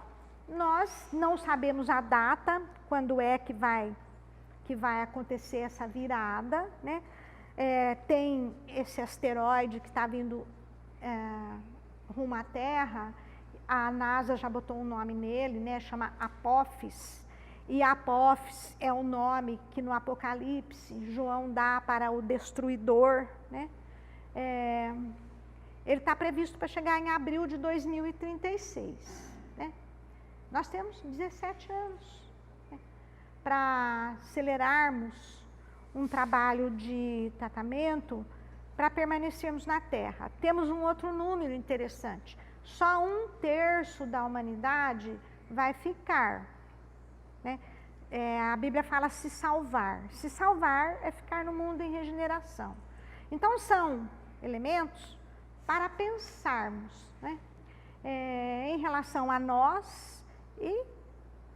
nós não sabemos a data, quando é que vai acontecer essa virada, né? Tem esse asteroide que está vindo rumo à Terra, a NASA já botou um nome nele, né? Chama Apophis, e Apophis é o nome que no Apocalipse João dá para o destruidor, né? Ele está previsto para chegar em abril de 2036, né? Nós temos 17 anos, né, para acelerarmos um trabalho de tratamento para permanecermos na Terra. Temos um outro número interessante. Só 1/3 da humanidade vai ficar, né? A Bíblia fala se salvar. Se salvar é ficar no mundo em regeneração. Então, são elementos para pensarmos, né? Em relação a nós e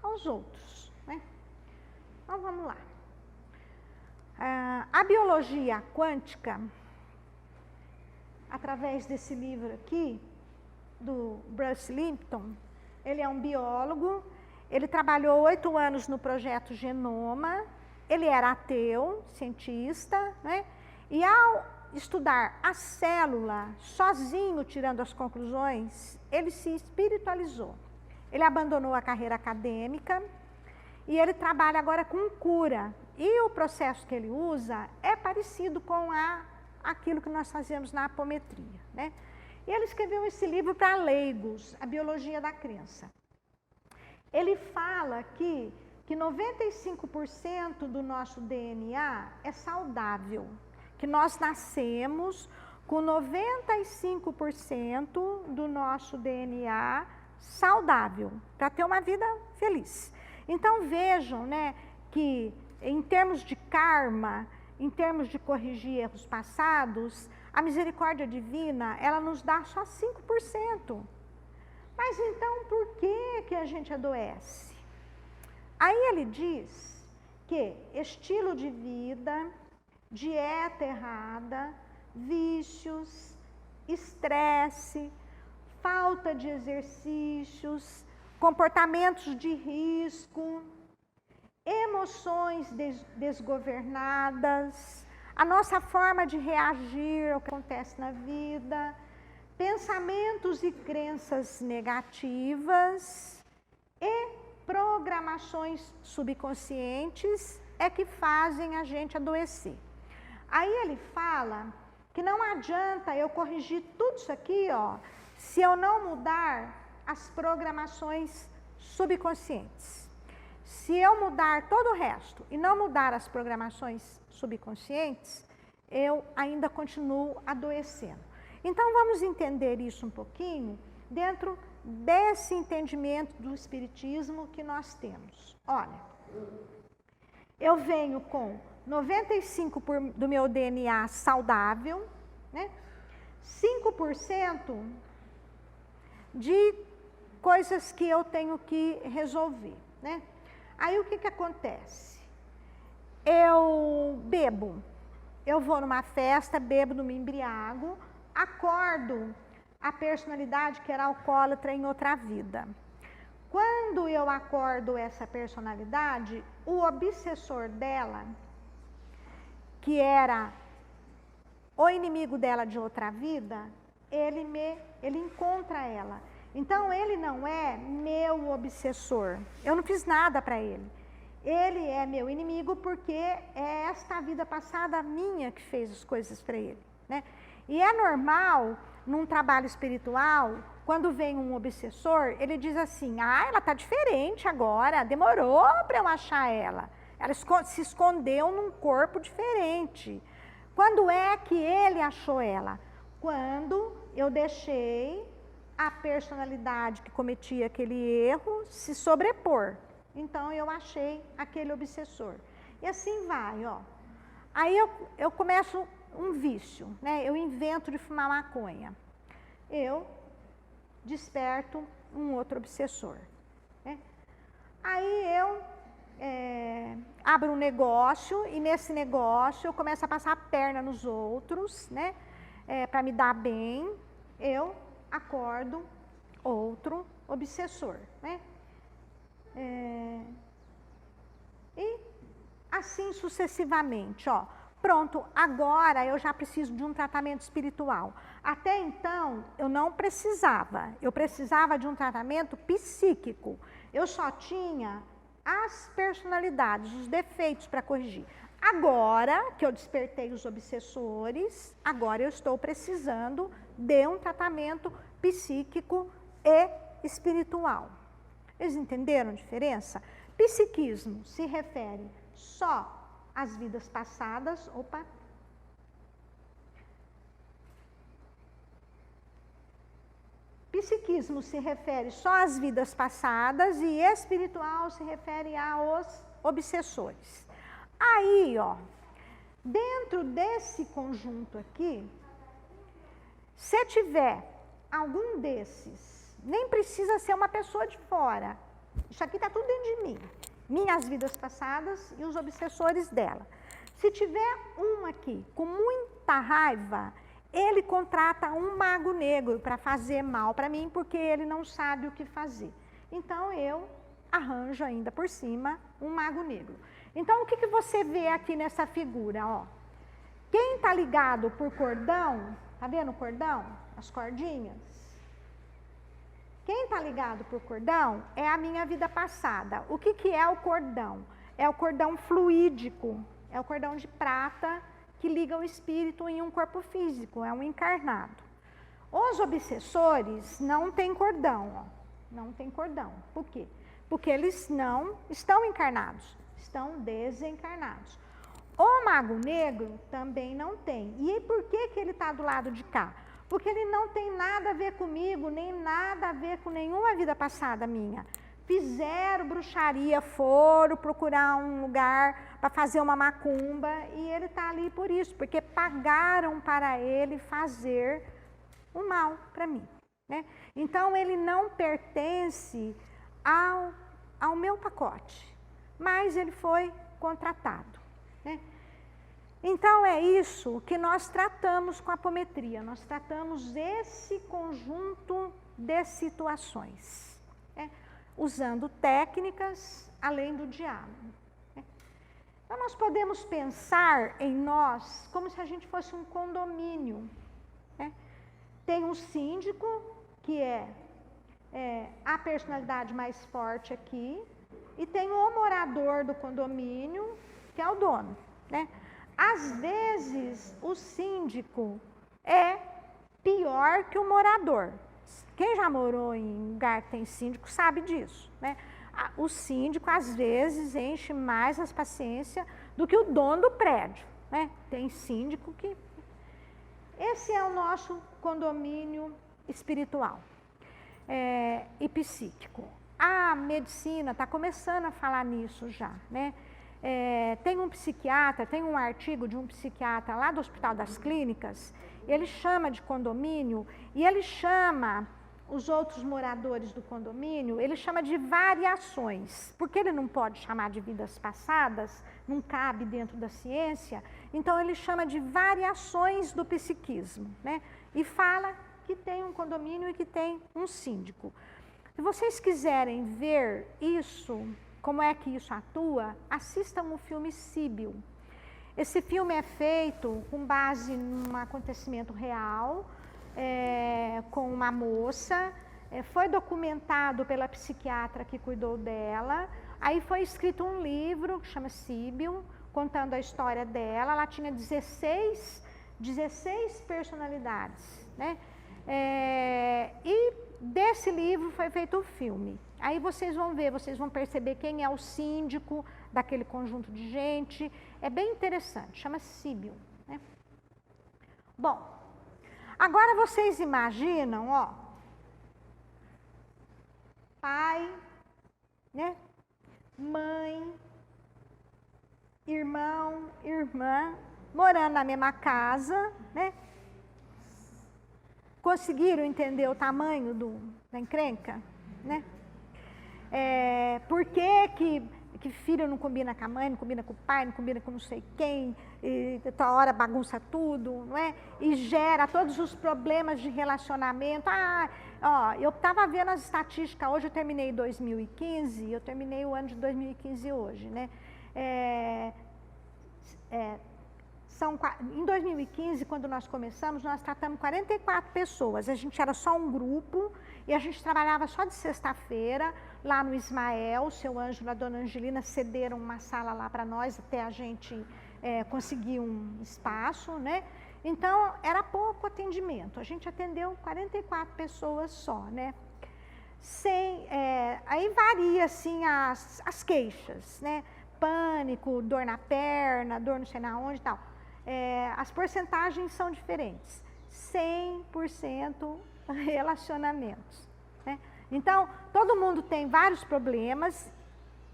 aos outros, né? Então, vamos lá. A biologia quântica, através desse livro aqui, do Bruce Lipton, ele é um biólogo, ele trabalhou 8 anos no projeto Genoma, ele era ateu, cientista, né? E ao estudar a célula sozinho, tirando as conclusões, ele se espiritualizou. Ele abandonou a carreira acadêmica e ele trabalha agora com cura. E o processo que ele usa é parecido com aquilo que nós fazemos na apometria, né? E ele escreveu esse livro para leigos, A Biologia da Crença. Ele fala que 95% do nosso DNA é saudável, que nós nascemos com 95% do nosso DNA saudável, para ter uma vida feliz. Então vejam, né, que em termos de karma, em termos de corrigir erros passados, a misericórdia divina, ela nos dá só 5%. Mas então por que a gente adoece? Aí ele diz que estilo de vida, dieta errada, vícios, estresse, falta de exercícios, comportamentos de risco, emoções desgovernadas, a nossa forma de reagir ao que acontece na vida, pensamentos e crenças negativas e programações subconscientes é que fazem a gente adoecer. Aí ele fala que não adianta eu corrigir tudo isso aqui, ó, se eu não mudar as programações subconscientes. Se eu mudar todo o resto e não mudar as programações subconscientes, eu ainda continuo adoecendo. Então vamos entender isso um pouquinho dentro desse entendimento do espiritismo que nós temos. Olha, eu venho com 95% do meu DNA saudável, né? 5% de coisas que eu tenho que resolver, né? Aí o que acontece? Eu bebo, eu vou numa festa, bebo, não me embriago, acordo a personalidade que era alcoólatra em outra vida. Quando eu acordo essa personalidade, o obsessor dela, que era o inimigo dela de outra vida, ele encontra ela. Então, ele não é meu obsessor. Eu não fiz nada para ele. Ele é meu inimigo porque é esta vida passada minha que fez as coisas para ele, né? E é normal, num trabalho espiritual, quando vem um obsessor, ele diz assim, ela está diferente agora, demorou para eu achar ela. Ela se escondeu num corpo diferente. Quando é que ele achou ela? Quando eu deixei a personalidade que cometia aquele erro se sobrepor. Então, eu achei aquele obsessor. E assim vai, ó. Aí eu começo um vício, né? Eu invento de fumar maconha. Eu desperto um outro obsessor, né? Aí eu abro um negócio e nesse negócio eu começo a passar a perna nos outros, né? Para me dar bem, eu acordo outro obsessor, né? E assim sucessivamente, ó. Pronto, agora eu já preciso de um tratamento espiritual. Até então, eu não precisava. Eu precisava de um tratamento psíquico. Eu só tinha as personalidades, os defeitos para corrigir. Agora que eu despertei os obsessores, agora eu estou precisando de um tratamento psíquico e espiritual. Eles entenderam a diferença? Psiquismo se refere só às vidas passadas. Opa! Psiquismo se refere só às vidas passadas e espiritual se refere aos obsessores. Aí, ó, dentro desse conjunto aqui, se tiver algum desses, nem precisa ser uma pessoa de fora, isso aqui está tudo dentro de mim, minhas vidas passadas e os obsessores dela. Se tiver um aqui com muita raiva, ele contrata um mago negro para fazer mal para mim, porque ele não sabe o que fazer. Então, eu arranjo ainda por cima um mago negro. Então, o que você vê aqui nessa figura? Ó? Quem está ligado por cordão, tá vendo o cordão? As cordinhas? Quem está ligado por cordão é a minha vida passada. O que é o cordão? É o cordão fluídico, é o cordão de prata que liga o espírito em um corpo físico, é um encarnado. Os obsessores não têm cordão, ó. Não tem cordão. Por quê? Porque eles não estão encarnados, estão desencarnados. O mago negro também não tem. E por que ele está do lado de cá? Porque ele não tem nada a ver comigo, nem nada a ver com nenhuma vida passada minha. Fizeram bruxaria, foram procurar um lugar para fazer uma macumba e ele está ali por isso, porque pagaram para ele fazer o mal para mim, né? Então ele não pertence ao meu pacote, mas ele foi contratado, né? Então é isso que nós tratamos com a apometria, nós tratamos esse conjunto de situações, né? Usando técnicas além do diálogo, né? Então nós podemos pensar em nós como se a gente fosse um condomínio, né? Tem um síndico, que é a personalidade mais forte aqui, e tem o morador do condomínio, que é o dono, né? Às vezes, o síndico é pior que o morador. Quem já morou em lugar que tem síndico sabe disso, né? O síndico, às vezes, enche mais as paciências do que o dono do prédio, né? Tem síndico que... Esse é o nosso condomínio espiritual e psíquico. A medicina está começando a falar nisso já, né? Tem um psiquiatra, tem um artigo de um psiquiatra lá do Hospital das Clínicas, ele chama de condomínio e ele chama os outros moradores do condomínio, ele chama de variações, porque ele não pode chamar de vidas passadas, não cabe dentro da ciência, então ele chama de variações do psiquismo, né? E fala que tem um condomínio e que tem um síndico. Se vocês quiserem ver isso, como é que isso atua, assistam o filme Síbio. Esse filme é feito com base num acontecimento real, com uma moça, foi documentado pela psiquiatra que cuidou dela, aí foi escrito um livro que chama Síbio, contando a história dela. Ela tinha 16 personalidades, né? E desse livro foi feito o filme. Aí vocês vão ver, vocês vão perceber quem é o síndico daquele conjunto de gente. É bem interessante, chama Síbio, né? Bom, agora vocês imaginam, ó, pai, né? Mãe, irmão, irmã, morando na mesma casa, né? Conseguiram entender o tamanho da encrenca, né? Por que filho não combina com a mãe, não combina com o pai, não combina com não sei quem, e toda hora bagunça tudo, não é? E gera todos os problemas de relacionamento. Eu estava vendo as estatísticas, hoje eu terminei 2015, eu terminei o ano de 2015 hoje, né? Em 2015, quando nós começamos, nós tratamos 44 pessoas. A gente era só um grupo e a gente trabalhava só de sexta-feira, lá no Ismael. O seu Ângelo e a dona Angelina cederam uma sala lá para nós, até a gente conseguir um espaço, né? Então, era pouco atendimento. A gente atendeu 44 pessoas só, né? Aí varia, assim, as queixas, né? Pânico, dor na perna, dor não sei na onde e tal. As porcentagens são diferentes. 100% relacionamentos, né? Então, todo mundo tem vários problemas,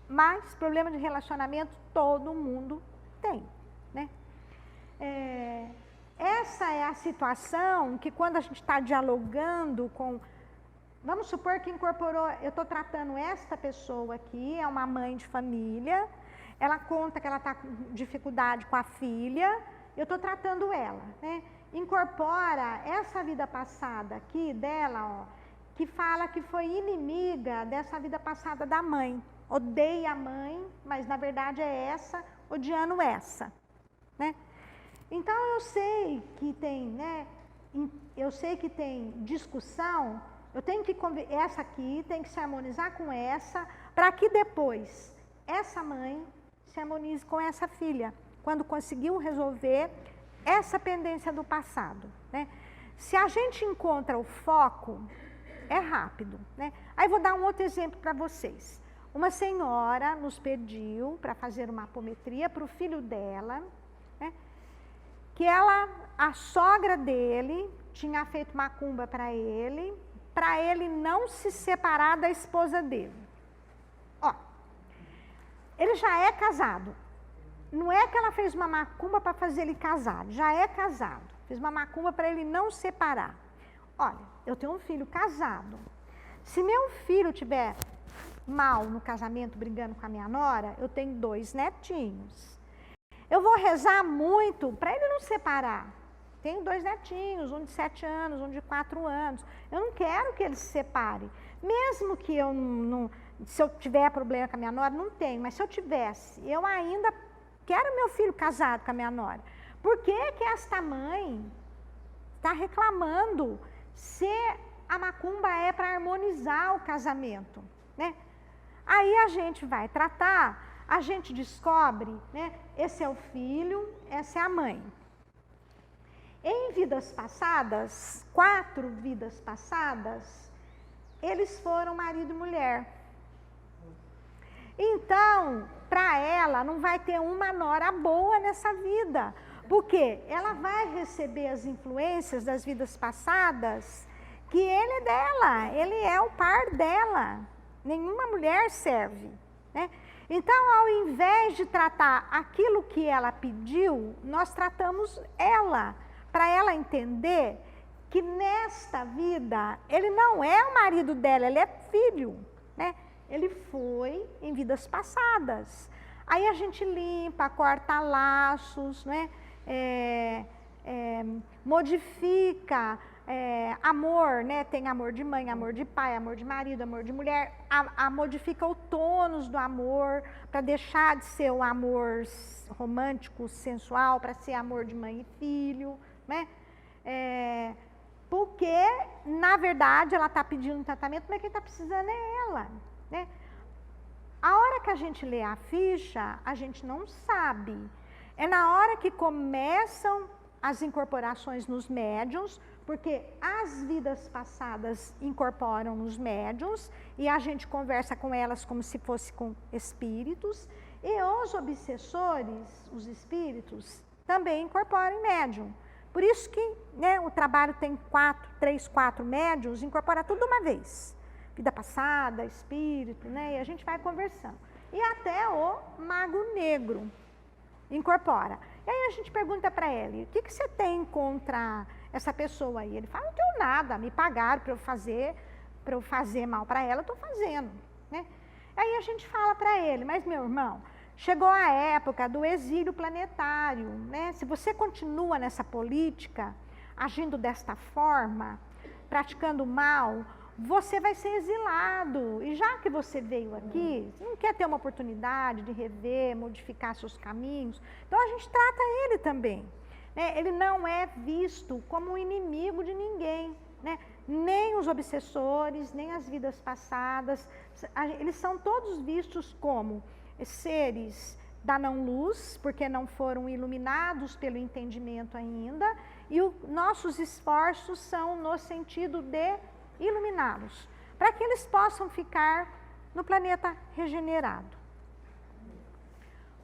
mas problema de relacionamento todo mundo tem, né? Essa é a situação que quando a gente está dialogando com... Vamos supor que incorporou... Eu estou tratando esta pessoa aqui, é uma mãe de família, ela conta que ela está com dificuldade com a filha, eu estou tratando ela, né? Incorpora essa vida passada aqui dela, ó, que fala que foi inimiga dessa vida passada da mãe. Odeia a mãe, mas na verdade é essa, odiando essa, né? Então eu sei que tem, né? Eu sei que tem discussão, eu tenho que essa aqui tem que se harmonizar com essa, para que depois essa mãe se harmonize com essa filha, quando conseguiu resolver essa pendência do passado, né? Se a gente encontra o foco, é rápido, né? Aí vou dar um outro exemplo para vocês. Uma senhora nos pediu para fazer uma apometria para o filho dela, né? que a sogra dele tinha feito macumba para ele não se separar da esposa dele. Ó, ele já é casado. Não é que ela fez uma macumba para fazer ele casar, já é casado. Fez uma macumba para ele não separar. Olha, eu tenho um filho casado. Se meu filho tiver mal no casamento, brigando com a minha nora, eu tenho 2 netinhos. Eu vou rezar muito para ele não separar. Tenho 2 netinhos, um de 7 anos, um de 4 anos. Eu não quero que ele se separe. Mesmo que eu não, se eu tiver problema com a minha nora, não tenho, mas se eu tivesse, eu ainda quero meu filho casado com a minha nora. Por que que esta mãe está reclamando se a macumba é para harmonizar o casamento, né? Aí a gente vai tratar, a gente descobre, né? Esse é o filho, essa é a mãe. Em vidas passadas, 4 vidas passadas, eles foram marido e mulher. Então, para ela, não vai ter uma nora boa nessa vida, porque ela vai receber as influências das vidas passadas, que ele é dela, ele é o par dela. Nenhuma mulher serve, né? Então, ao invés de tratar aquilo que ela pediu, nós tratamos ela, para ela entender que nesta vida, ele não é o marido dela, ele é filho, né? Ele foi em vidas passadas. Aí a gente limpa, corta laços, né? Modifica amor, né? Tem amor de mãe, amor de pai, amor de marido, amor de mulher. Modifica o tônus do amor para deixar de ser o amor romântico, sensual, para ser amor de mãe e filho, né? Porque, na verdade, ela está pedindo um tratamento, mas quem está precisando é ela, né? A hora que a gente lê a ficha, a gente não sabe. É na hora que começam as incorporações nos médiuns, porque as vidas passadas incorporam nos médiuns e a gente conversa com elas como se fosse com espíritos, e os obsessores, os espíritos, também incorporam em médium. Por isso que, né, o trabalho tem 3, 4 médiuns, incorpora tudo de uma vez. Vida passada, espírito, né, e a gente vai conversando. E até o mago negro incorpora. E aí a gente pergunta para ele, o que você tem contra essa pessoa aí? Ele fala, não tenho nada, me pagaram para eu fazer mal para ela, eu estou fazendo, né? Aí a gente fala para ele, mas meu irmão, chegou a época do exílio planetário, né? Se você continua nessa política, agindo desta forma, praticando mal, você vai ser exilado. E já que você veio aqui, você não quer ter uma oportunidade de rever, modificar seus caminhos, então a gente trata ele também, né? Ele não é visto como um inimigo de ninguém, né? Nem os obsessores, nem as vidas passadas, eles são todos vistos como seres da não-luz, porque não foram iluminados pelo entendimento ainda, e nossos esforços são no sentido de iluminá-los, para que eles possam ficar no planeta regenerado.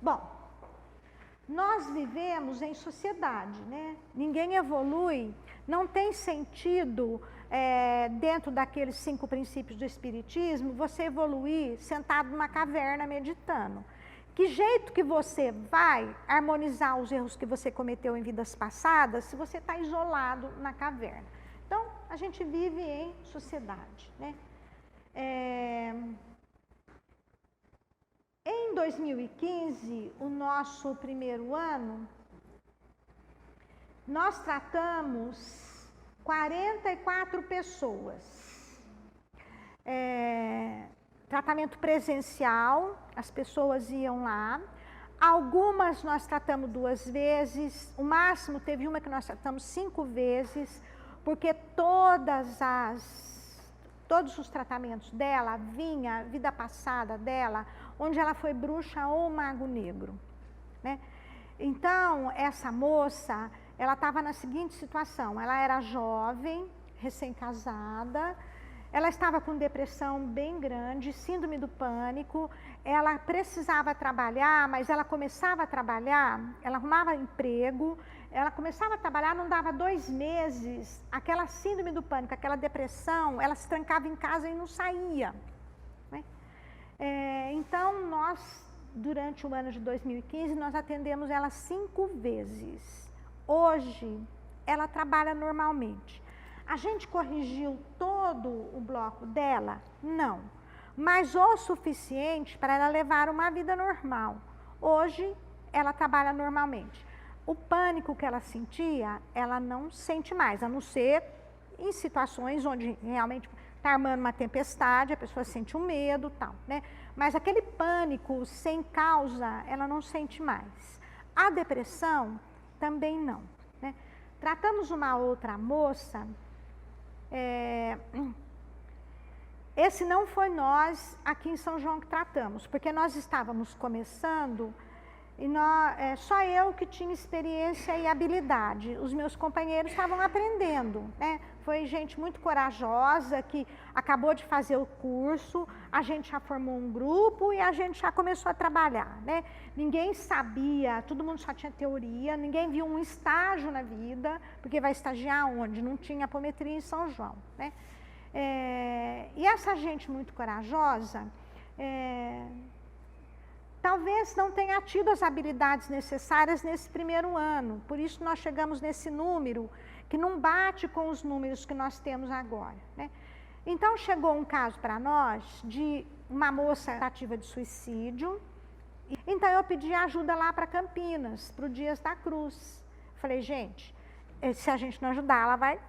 Bom, nós vivemos em sociedade, né? Ninguém evolui, não tem sentido, dentro daqueles 5 princípios do Espiritismo, você evoluir sentado numa caverna meditando. Que jeito que você vai harmonizar os erros que você cometeu em vidas passadas se você está isolado na caverna? Então, a gente vive em sociedade, né? Em 2015, o nosso primeiro ano, nós tratamos 44 pessoas. Tratamento presencial, as pessoas iam lá. Algumas nós tratamos 2 vezes, o máximo teve uma que nós tratamos 5 vezes, porque todos os tratamentos dela vinha vida passada dela, onde ela foi bruxa ou mago negro, né? Então, essa moça, ela estava na seguinte situação, ela era jovem, recém-casada, ela estava com depressão bem grande, síndrome do pânico, ela precisava trabalhar, mas ela começava a trabalhar, ela arrumava emprego, ela começava a trabalhar, não dava 2 meses, aquela síndrome do pânico, aquela depressão, ela se trancava em casa e não saía. Né? Então, nós, durante o ano de 2015, nós atendemos ela 5 vezes. Hoje, ela trabalha normalmente. A gente corrigiu todo o bloco dela? Não. Mas o suficiente para ela levar uma vida normal. Hoje, ela trabalha normalmente. O pânico que ela sentia, ela não sente mais, a não ser em situações onde realmente está armando uma tempestade, a pessoa sente um medo e tal, né? Mas aquele pânico sem causa, ela não sente mais. A depressão, também não. Né? Tratamos uma outra moça... Esse não foi nós aqui em São João que tratamos, porque nós estávamos começando e só eu que tinha experiência e habilidade. Os meus companheiros estavam aprendendo, né? Foi gente muito corajosa que acabou de fazer o curso, a gente já formou um grupo e a gente já começou a trabalhar, né? Ninguém sabia, todo mundo só tinha teoria, ninguém viu um estágio na vida, porque vai estagiar onde? Não tinha apometria em São João, né? E essa gente muito corajosa, talvez não tenha tido as habilidades necessárias nesse primeiro ano, por isso nós chegamos nesse número que não bate com os números que nós temos agora. Né? Então chegou um caso para nós de uma moça ativa de suicídio, então eu pedi ajuda lá para Campinas, para o Dias da Cruz. Falei, gente, se a gente não ajudar, ela vai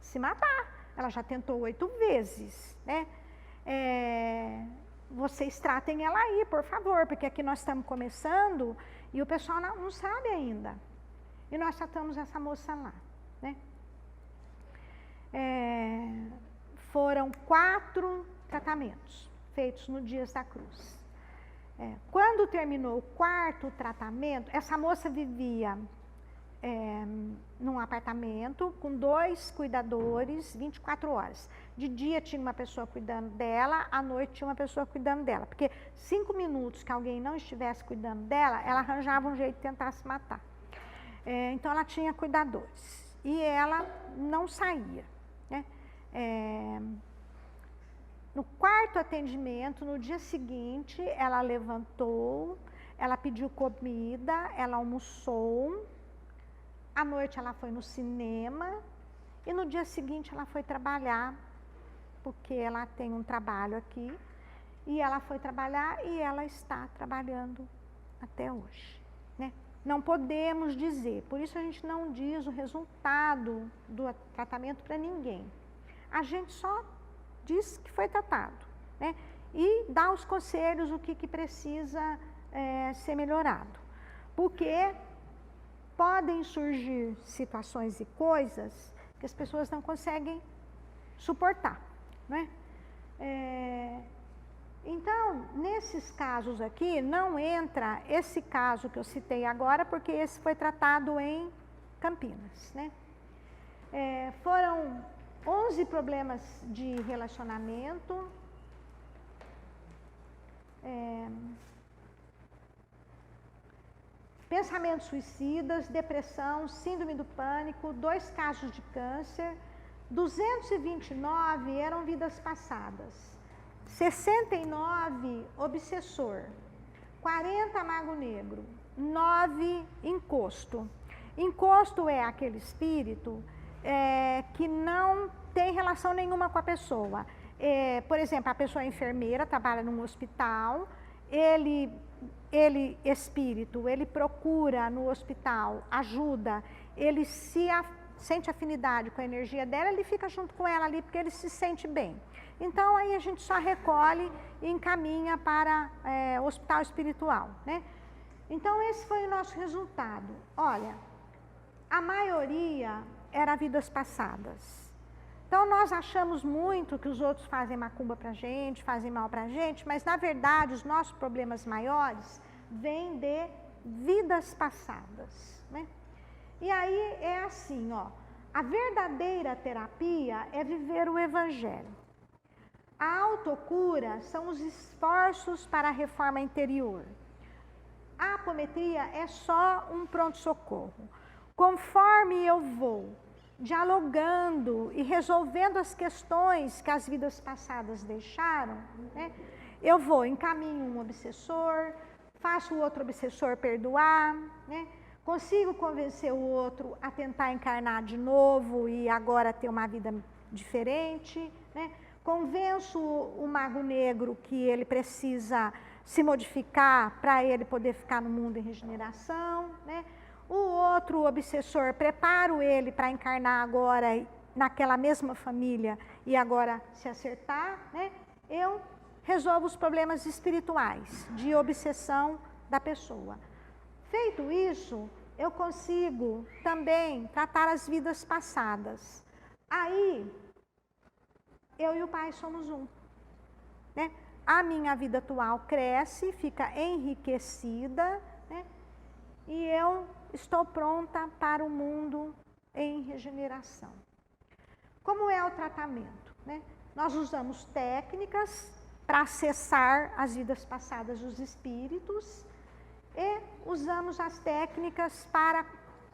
se matar. Ela já tentou 8 vezes, né? Vocês tratem ela aí, por favor, porque aqui nós estamos começando e o pessoal não sabe ainda. E nós tratamos essa moça lá, né? Foram 4 tratamentos feitos no Dias da Cruz. Quando terminou o 4º tratamento, essa moça vivia num apartamento com 2 cuidadores 24 horas. De dia tinha uma pessoa cuidando dela, à noite tinha uma pessoa cuidando dela. Porque 5 minutos que alguém não estivesse cuidando dela, ela arranjava um jeito de tentar se matar. Então ela tinha cuidadores. E ela não saía. Né? No 4º atendimento, no dia seguinte, ela levantou, ela pediu comida, ela almoçou. À noite ela foi no cinema e no dia seguinte ela foi trabalhar, porque ela tem um trabalho aqui, e ela foi trabalhar e ela está trabalhando até hoje. Né? Não podemos dizer, por isso a gente não diz o resultado do tratamento para ninguém. A gente só diz que foi tratado, né? E dá os conselhos, o que precisa ser melhorado. Porque podem surgir situações e coisas que as pessoas não conseguem suportar, né? Então, nesses casos aqui, não entra esse caso que eu citei agora, porque esse foi tratado em Campinas, né? Foram 11 problemas de relacionamento, pensamentos suicidas, depressão, síndrome do pânico, 2 casos de câncer, 229 eram vidas passadas, 69 obsessor, 40 mago negro, 9 encosto. Encosto é aquele espírito que não tem relação nenhuma com a pessoa. Por exemplo, a pessoa é enfermeira, trabalha num hospital, ele espírito, ele procura no hospital ajuda, ele sente afinidade com a energia dela, ele fica junto com ela ali porque ele se sente bem. Então aí a gente só recolhe e encaminha para o hospital espiritual, né? Então esse foi o nosso resultado. Olha, a maioria era vidas passadas. Então nós achamos muito que os outros fazem macumba pra gente, fazem mal pra gente, mas na verdade os nossos problemas maiores vêm de vidas passadas, né? E aí é assim, ó, a verdadeira terapia é viver o evangelho. A autocura são os esforços para a reforma interior. A apometria é só um pronto-socorro. Conforme eu vou dialogando e resolvendo as questões que as vidas passadas deixaram, né, eu vou, encaminho um obsessor, faço o outro obsessor perdoar, né, consigo convencer o outro a tentar encarnar de novo e agora ter uma vida diferente, né, convenço o mago negro que ele precisa se modificar para ele poder ficar no mundo em regeneração, né? O outro obsessor, preparo ele para encarnar agora naquela mesma família e agora se acertar, né? Eu resolvo os problemas espirituais de obsessão da pessoa. Feito isso, eu consigo também tratar as vidas passadas. Aí, eu e o Pai somos um, né? A minha vida atual cresce, fica enriquecida, né? E eu estou pronta para o mundo em regeneração. Como é o tratamento, né? Nós usamos técnicas para acessar as vidas passadas dos espíritos e usamos as técnicas para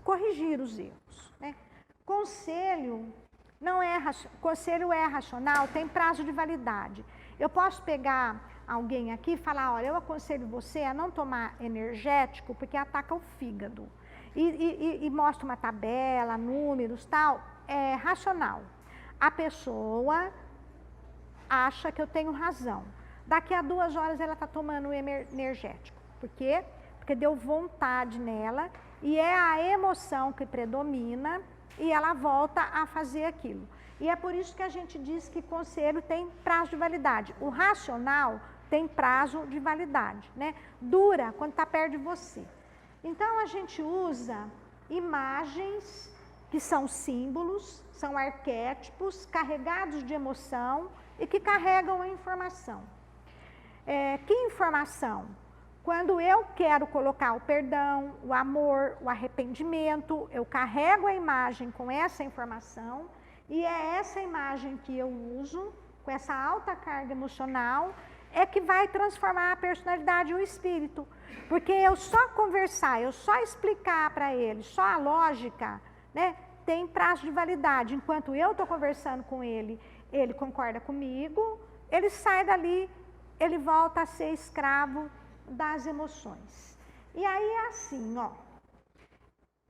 corrigir os erros, né? Conselho é racional, tem prazo de validade. Eu posso pegar alguém aqui e falar, olha, eu aconselho você a não tomar energético porque ataca o fígado. E mostra uma tabela, números, tal, é racional. A pessoa acha que eu tenho razão. Daqui a 2 horas ela está tomando energético. Por quê? Porque deu vontade nela e é a emoção que predomina e ela volta a fazer aquilo. E é por isso que a gente diz que conselho tem prazo de validade. O racional tem prazo de validade, né? Dura quando está perto de você. Então, a gente usa imagens que são símbolos, são arquétipos carregados de emoção e que carregam a informação. Que informação? Quando eu quero colocar o perdão, o amor, o arrependimento, eu carrego a imagem com essa informação e é essa imagem que eu uso, com essa alta carga emocional, é que vai transformar a personalidade e o espírito. Porque eu só conversar, eu só explicar para ele, só a lógica, né, tem prazo de validade. Enquanto eu estou conversando com ele, ele concorda comigo, ele sai dali, ele volta a ser escravo das emoções. E aí é assim, ó.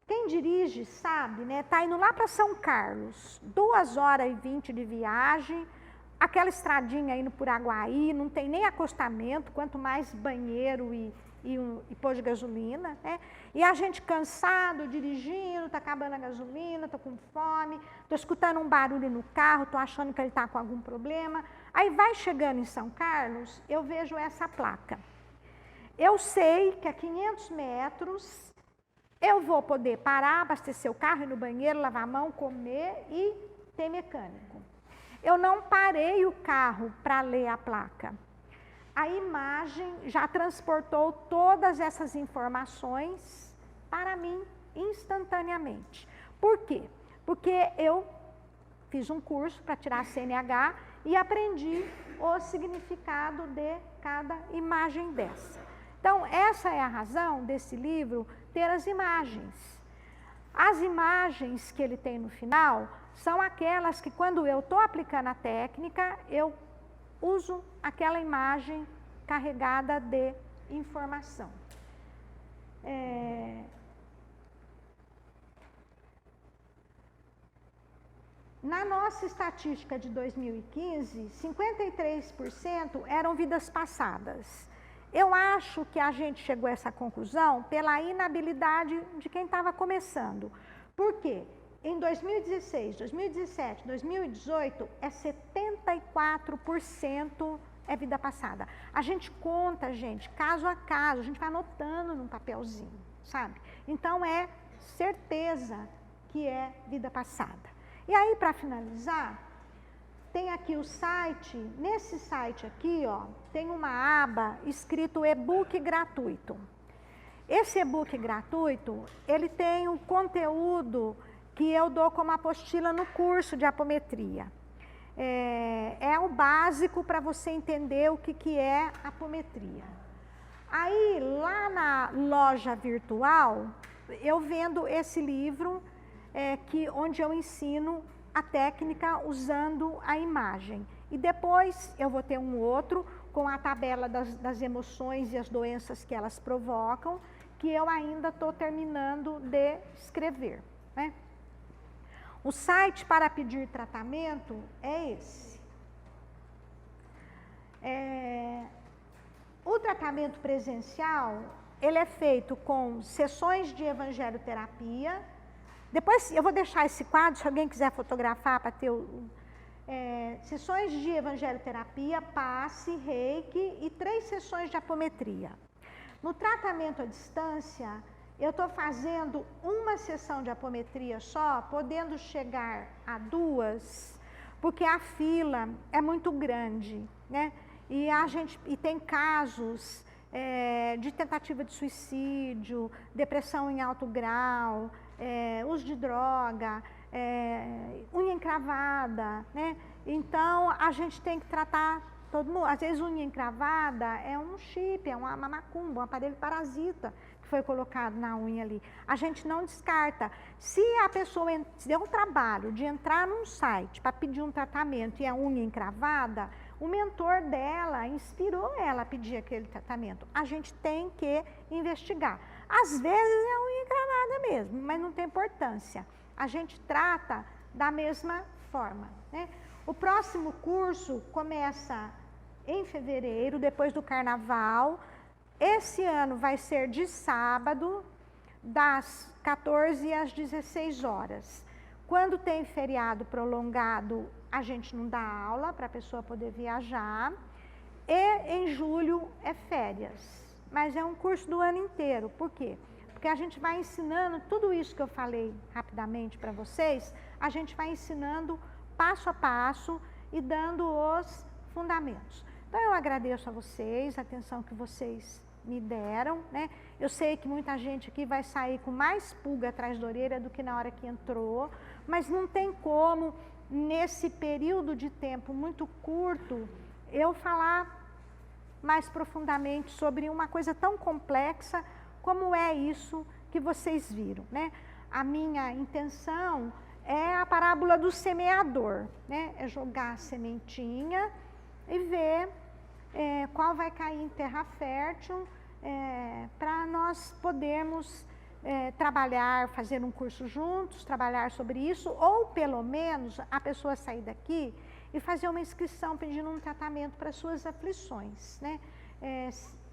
Quem dirige sabe, né? Tá indo lá para São Carlos, 2h20 de viagem, aquela estradinha indo por Aguaí, não tem nem acostamento, quanto mais banheiro e pôr de gasolina, né? E a gente cansado, dirigindo, tá acabando a gasolina, tô com fome, tô escutando um barulho no carro, tô achando que ele tá com algum problema. Aí vai chegando em São Carlos, eu vejo essa placa. Eu sei que a 500 metros eu vou poder parar, abastecer o carro, ir no banheiro, lavar a mão, comer e ter mecânico. Eu não parei o carro para ler a placa. A imagem já transportou todas essas informações para mim instantaneamente. Por quê? Porque eu fiz um curso para tirar a CNH e aprendi o significado de cada imagem dessa. Então, essa é a razão desse livro ter as imagens. As imagens que ele tem no final são aquelas que, quando eu estou aplicando a técnica, eu uso aquela imagem carregada de informação. Na nossa estatística de 2015, 53% eram vidas passadas. Eu acho que a gente chegou a essa conclusão pela inabilidade de quem estava começando. Por quê? Em 2016, 2017, 2018, é 74% é vida passada. A gente conta, gente, caso a caso, a gente vai anotando num papelzinho, sabe? Então, é certeza que é vida passada. E aí, para finalizar, tem aqui o site, nesse site aqui, ó, tem uma aba escrito e-book gratuito. Esse e-book gratuito, ele tem o conteúdo que eu dou como apostila no curso de apometria. é o básico para você entender o que é apometria. Aí, lá na loja virtual, eu vendo esse livro, onde eu ensino a técnica usando a imagem. E depois eu vou ter um outro com a tabela das emoções e as doenças que elas provocam, que eu ainda estou terminando de escrever, né? O site para pedir tratamento é esse. O tratamento presencial, ele é feito com sessões de evangelioterapia. Depois eu vou deixar esse quadro, se alguém quiser fotografar para ter sessões de evangelioterapia, passe, reiki e 3 sessões de apometria. No tratamento à distância, eu estou fazendo uma sessão de apometria só, podendo chegar a 2, porque a fila é muito grande, né? E tem casos de tentativa de suicídio, depressão em alto grau, uso de droga, unha encravada, né? Então, a gente tem que tratar todo mundo. Às vezes, unha encravada é um chip, é uma macumba, um aparelho parasita que foi colocado na unha ali. A gente não descarta. Se a pessoa se deu um trabalho de entrar num site para pedir um tratamento e a unha encravada, o mentor dela inspirou ela a pedir aquele tratamento. A gente tem que investigar. Às vezes é unha encravada mesmo, mas não tem importância. A gente trata da mesma forma, né? O próximo curso começa em fevereiro, depois do carnaval. Esse ano vai ser de sábado, das 14 às 16 horas. Quando tem feriado prolongado, a gente não dá aula para a pessoa poder viajar. E em julho é férias, mas é um curso do ano inteiro. Por quê? Porque a gente vai ensinando tudo isso que eu falei rapidamente para vocês, a gente vai ensinando passo a passo e dando os fundamentos. Então eu agradeço a vocês, a atenção que vocês me deram, né? Eu sei que muita gente aqui vai sair com mais pulga atrás da orelha do que na hora que entrou, mas não tem como, nesse período de tempo muito curto, eu falar mais profundamente sobre uma coisa tão complexa como é isso que vocês viram, né? A minha intenção é a parábola do semeador, né? É jogar a sementinha e ver qual vai cair em terra fértil, para nós podermos trabalhar, fazer um curso juntos, trabalhar sobre isso, ou pelo menos a pessoa sair daqui e fazer uma inscrição pedindo um tratamento para suas aflições, né?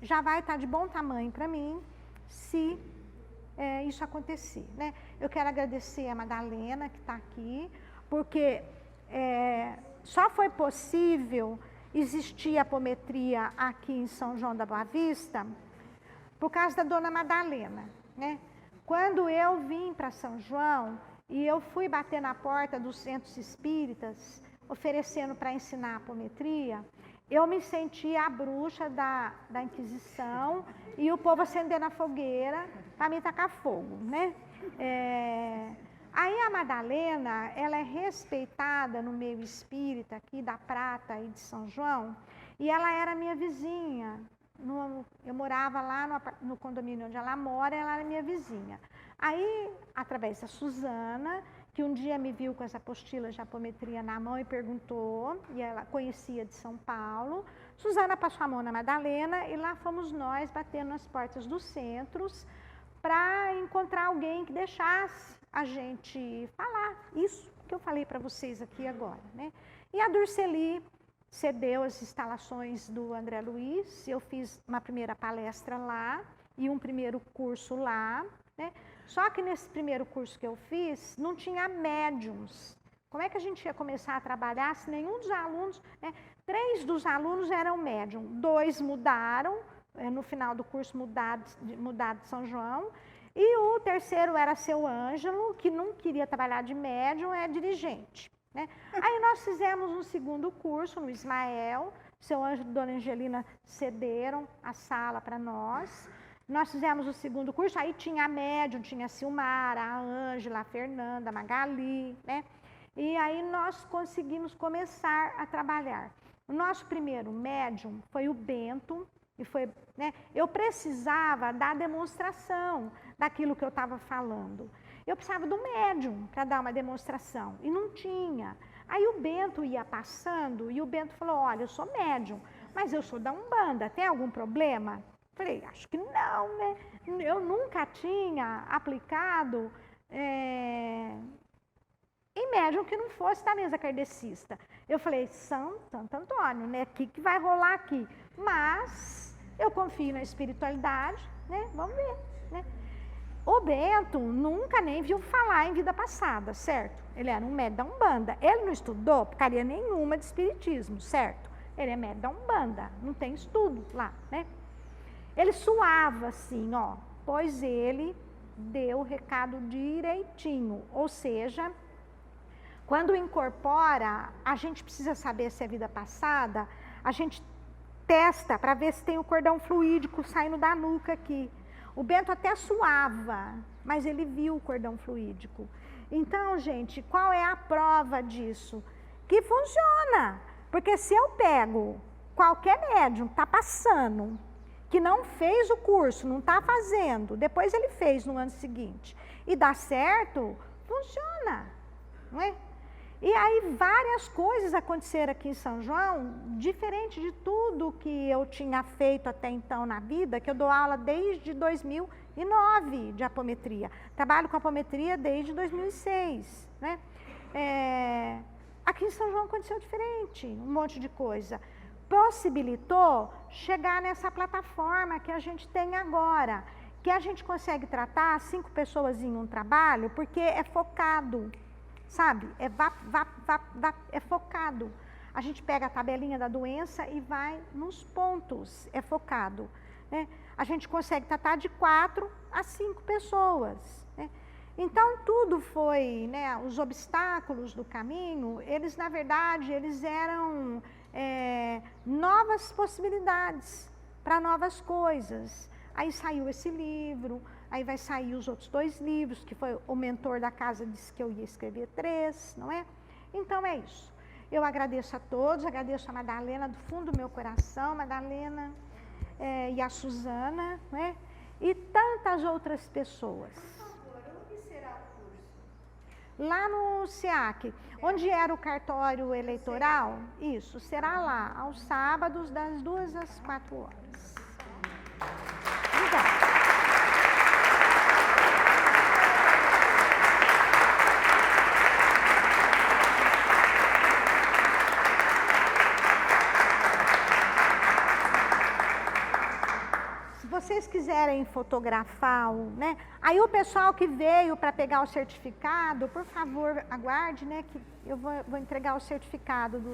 Já vai estar de bom tamanho para mim se isso acontecer, né? Eu quero agradecer a Madalena que está aqui, porque só foi possível existir apometria aqui em São João da Boa Vista por causa da dona Madalena, né? Quando eu vim para São João e eu fui bater na porta dos centros espíritas, oferecendo para ensinar apometria, eu me senti a bruxa da Inquisição e o povo acendendo a fogueira para me tacar fogo, né? Aí a Madalena, ela é respeitada no meio espírita aqui da Prata e de São João, e ela era minha vizinha. Eu morava lá no condomínio onde ela mora, ela era minha vizinha. Aí, através da Suzana, que um dia me viu com essa apostila de apometria na mão e perguntou, e ela conhecia de São Paulo, Suzana passou a mão na Madalena e lá fomos nós batendo nas portas dos centros para encontrar alguém que deixasse a gente falar isso que eu falei para vocês aqui agora, né? E a Durceli cedeu as instalações do André Luiz, eu fiz uma primeira palestra lá e um primeiro curso lá, né? Só que nesse primeiro curso que eu fiz, não tinha médiums. Como é que a gente ia começar a trabalhar se nenhum dos alunos, né? 3 dos alunos eram médium, 2 mudaram, no final do curso mudado de São João, e o terceiro era seu Ângelo, que não queria trabalhar de médium, é dirigente, né? Aí nós fizemos um segundo curso no Ismael, seu Ângelo e Dona Angelina cederam a sala para nós. Nós fizemos o segundo curso, aí tinha a médium, tinha a Silmara, a Ângela, a Fernanda, a Magali, né? E aí nós conseguimos começar a trabalhar. O nosso primeiro médium foi o Bento, e foi, né, eu precisava da demonstração daquilo que eu estava falando. Eu precisava do médium para dar uma demonstração, e não tinha. Aí o Bento ia passando, e o Bento falou, olha, eu sou médium, mas eu sou da Umbanda, tem algum problema? Falei, acho que não, né? Eu nunca tinha aplicado em médium que não fosse da mesa kardecista. Eu falei, Santo Antônio, né? O que vai rolar aqui? Mas eu confio na espiritualidade, né? Vamos ver, né? O Bento nunca nem viu falar em vida passada, certo? Ele era um médium da Umbanda. Ele não estudou porcaria nenhuma de espiritismo, certo? Ele é médium da Umbanda, não tem estudo lá, né? Ele suava assim, ó, pois ele deu o recado direitinho, ou seja, quando incorpora, a gente precisa saber se é vida passada, a gente testa para ver se tem o cordão fluídico saindo da nuca aqui. O Bento até suava, mas ele viu o cordão fluídico. Então, gente, qual é a prova disso? Que funciona, porque se eu pego qualquer médium que está passando, que não fez o curso, não está fazendo, depois ele fez no ano seguinte, e dá certo, funciona, não é? E aí várias coisas aconteceram aqui em São João, diferente de tudo que eu tinha feito até então na vida, que eu dou aula desde 2009 de apometria. Trabalho com apometria desde 2006, né? Aqui em São João aconteceu diferente, um monte de coisa. Possibilitou chegar nessa plataforma que a gente tem agora, que a gente consegue tratar 5 pessoas em um trabalho, porque é focado, sabe? É focado. A gente pega a tabelinha da doença e vai nos pontos, é focado, né? A gente consegue tratar de 4 a 5 pessoas, né? Então, tudo foi, né, os obstáculos do caminho, eles, na verdade, eles eram novas possibilidades para novas coisas. Aí saiu esse livro, aí vai sair os outros 2 livros, que foi o mentor da casa disse que eu ia escrever 3, não é? Então, é isso. Eu agradeço a todos, agradeço a Madalena do fundo do meu coração, Madalena e a Suzana, não é? E tantas outras pessoas. Lá no SEAC, onde era o cartório eleitoral, isso, será lá, aos sábados, das 2 às 4 horas. Obrigada. Se vocês quiserem fotografar, né? Aí o pessoal que veio para pegar o certificado, por favor, aguarde, né? Que eu vou entregar o certificado do